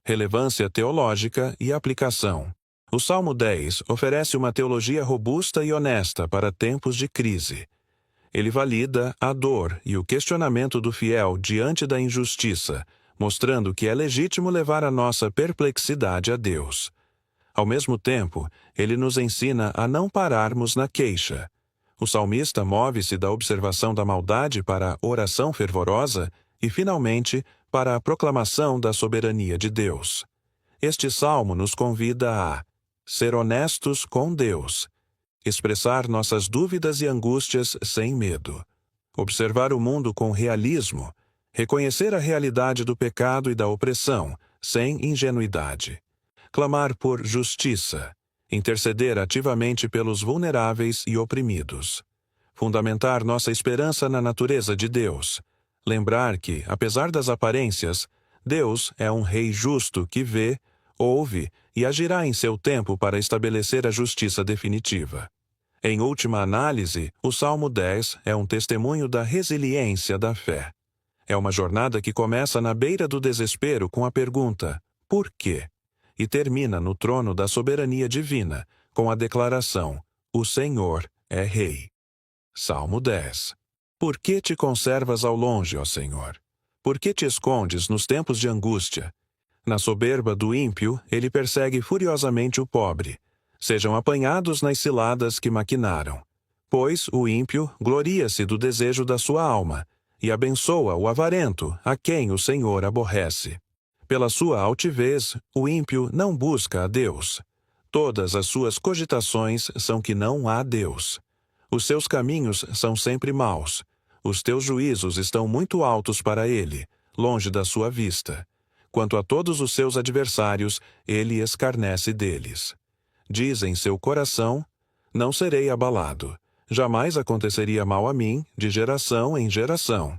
Relevância teológica e aplicação. O Salmo 10 oferece uma teologia robusta e honesta para tempos de crise. Ele valida a dor e o questionamento do fiel diante da injustiça, mostrando que é legítimo levar a nossa perplexidade a Deus. Ao mesmo tempo, ele nos ensina a não pararmos na queixa. O salmista move-se da observação da maldade para a oração fervorosa e, finalmente, para a proclamação da soberania de Deus. Este salmo nos convida a ser honestos com Deus, expressar nossas dúvidas e angústias sem medo, observar o mundo com realismo, reconhecer a realidade do pecado e da opressão, sem ingenuidade, clamar por justiça, interceder ativamente pelos vulneráveis e oprimidos, fundamentar nossa esperança na natureza de Deus, lembrar que, apesar das aparências, Deus é um Rei justo que vê, ouve e agirá em seu tempo para estabelecer a justiça definitiva. Em última análise, o Salmo 10 é um testemunho da resiliência da fé. É uma jornada que começa na beira do desespero com a pergunta, por quê? E termina no trono da soberania divina, com a declaração, o Senhor é Rei. Salmo 10. Por que te conservas ao longe, ó Senhor? Por que te escondes nos tempos de angústia? Na soberba do ímpio, ele persegue furiosamente o pobre. Sejam apanhados nas ciladas que maquinaram. Pois o ímpio gloria-se do desejo da sua alma, e abençoa o avarento, a quem o Senhor aborrece. Pela sua altivez, o ímpio não busca a Deus. Todas as suas cogitações são que não há Deus. Os seus caminhos são sempre maus. Os teus juízos estão muito altos para ele, longe da sua vista. Quanto a todos os seus adversários, ele escarnece deles. Diz em seu coração, não serei abalado. Jamais aconteceria mal a mim, de geração em geração.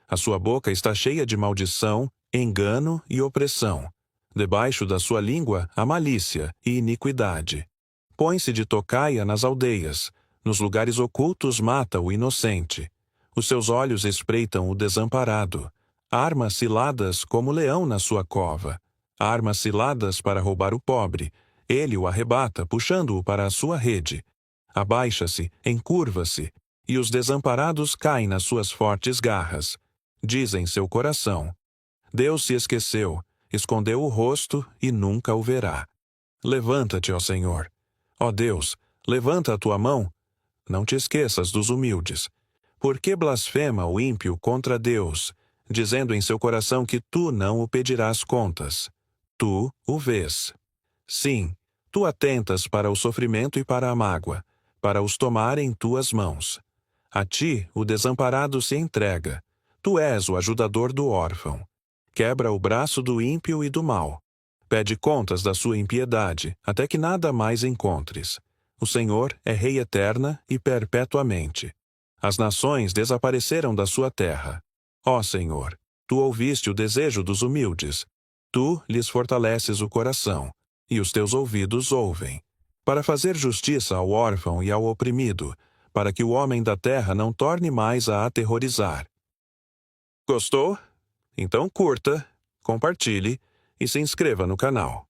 A sua boca está cheia de maldição, engano e opressão. Debaixo da sua língua, a malícia e iniquidade. Põe-se de tocaia nas aldeias. Nos lugares ocultos mata o inocente. Os seus olhos espreitam o desamparado. Arma ciladas como leão na sua cova. Arma ciladas para roubar o pobre. Ele o arrebata, puxando-o para a sua rede. Abaixa-se, encurva-se, e os desamparados caem nas suas fortes garras. Diz em seu coração, Deus se esqueceu, escondeu o rosto e nunca o verá. Levanta-te, ó Senhor. Ó Deus, levanta a tua mão. Não te esqueças dos humildes. Por que blasfema o ímpio contra Deus, dizendo em seu coração que tu não o pedirás contas? Tu o vês. Sim, tu atentas para o sofrimento e para a mágoa, para os tomar em tuas mãos. A ti o desamparado se entrega. Tu és o ajudador do órfão. Quebra o braço do ímpio e do mal. Pede contas da sua impiedade, até que nada mais encontres. O Senhor é Rei eterna e perpetuamente. As nações desapareceram da sua terra. Ó Senhor, tu ouviste o desejo dos humildes. Tu lhes fortaleces o coração, e os teus ouvidos ouvem, para fazer justiça ao órfão e ao oprimido, para que o homem da terra não torne mais a aterrorizar. Gostou? Então curta, compartilhe e se inscreva no canal.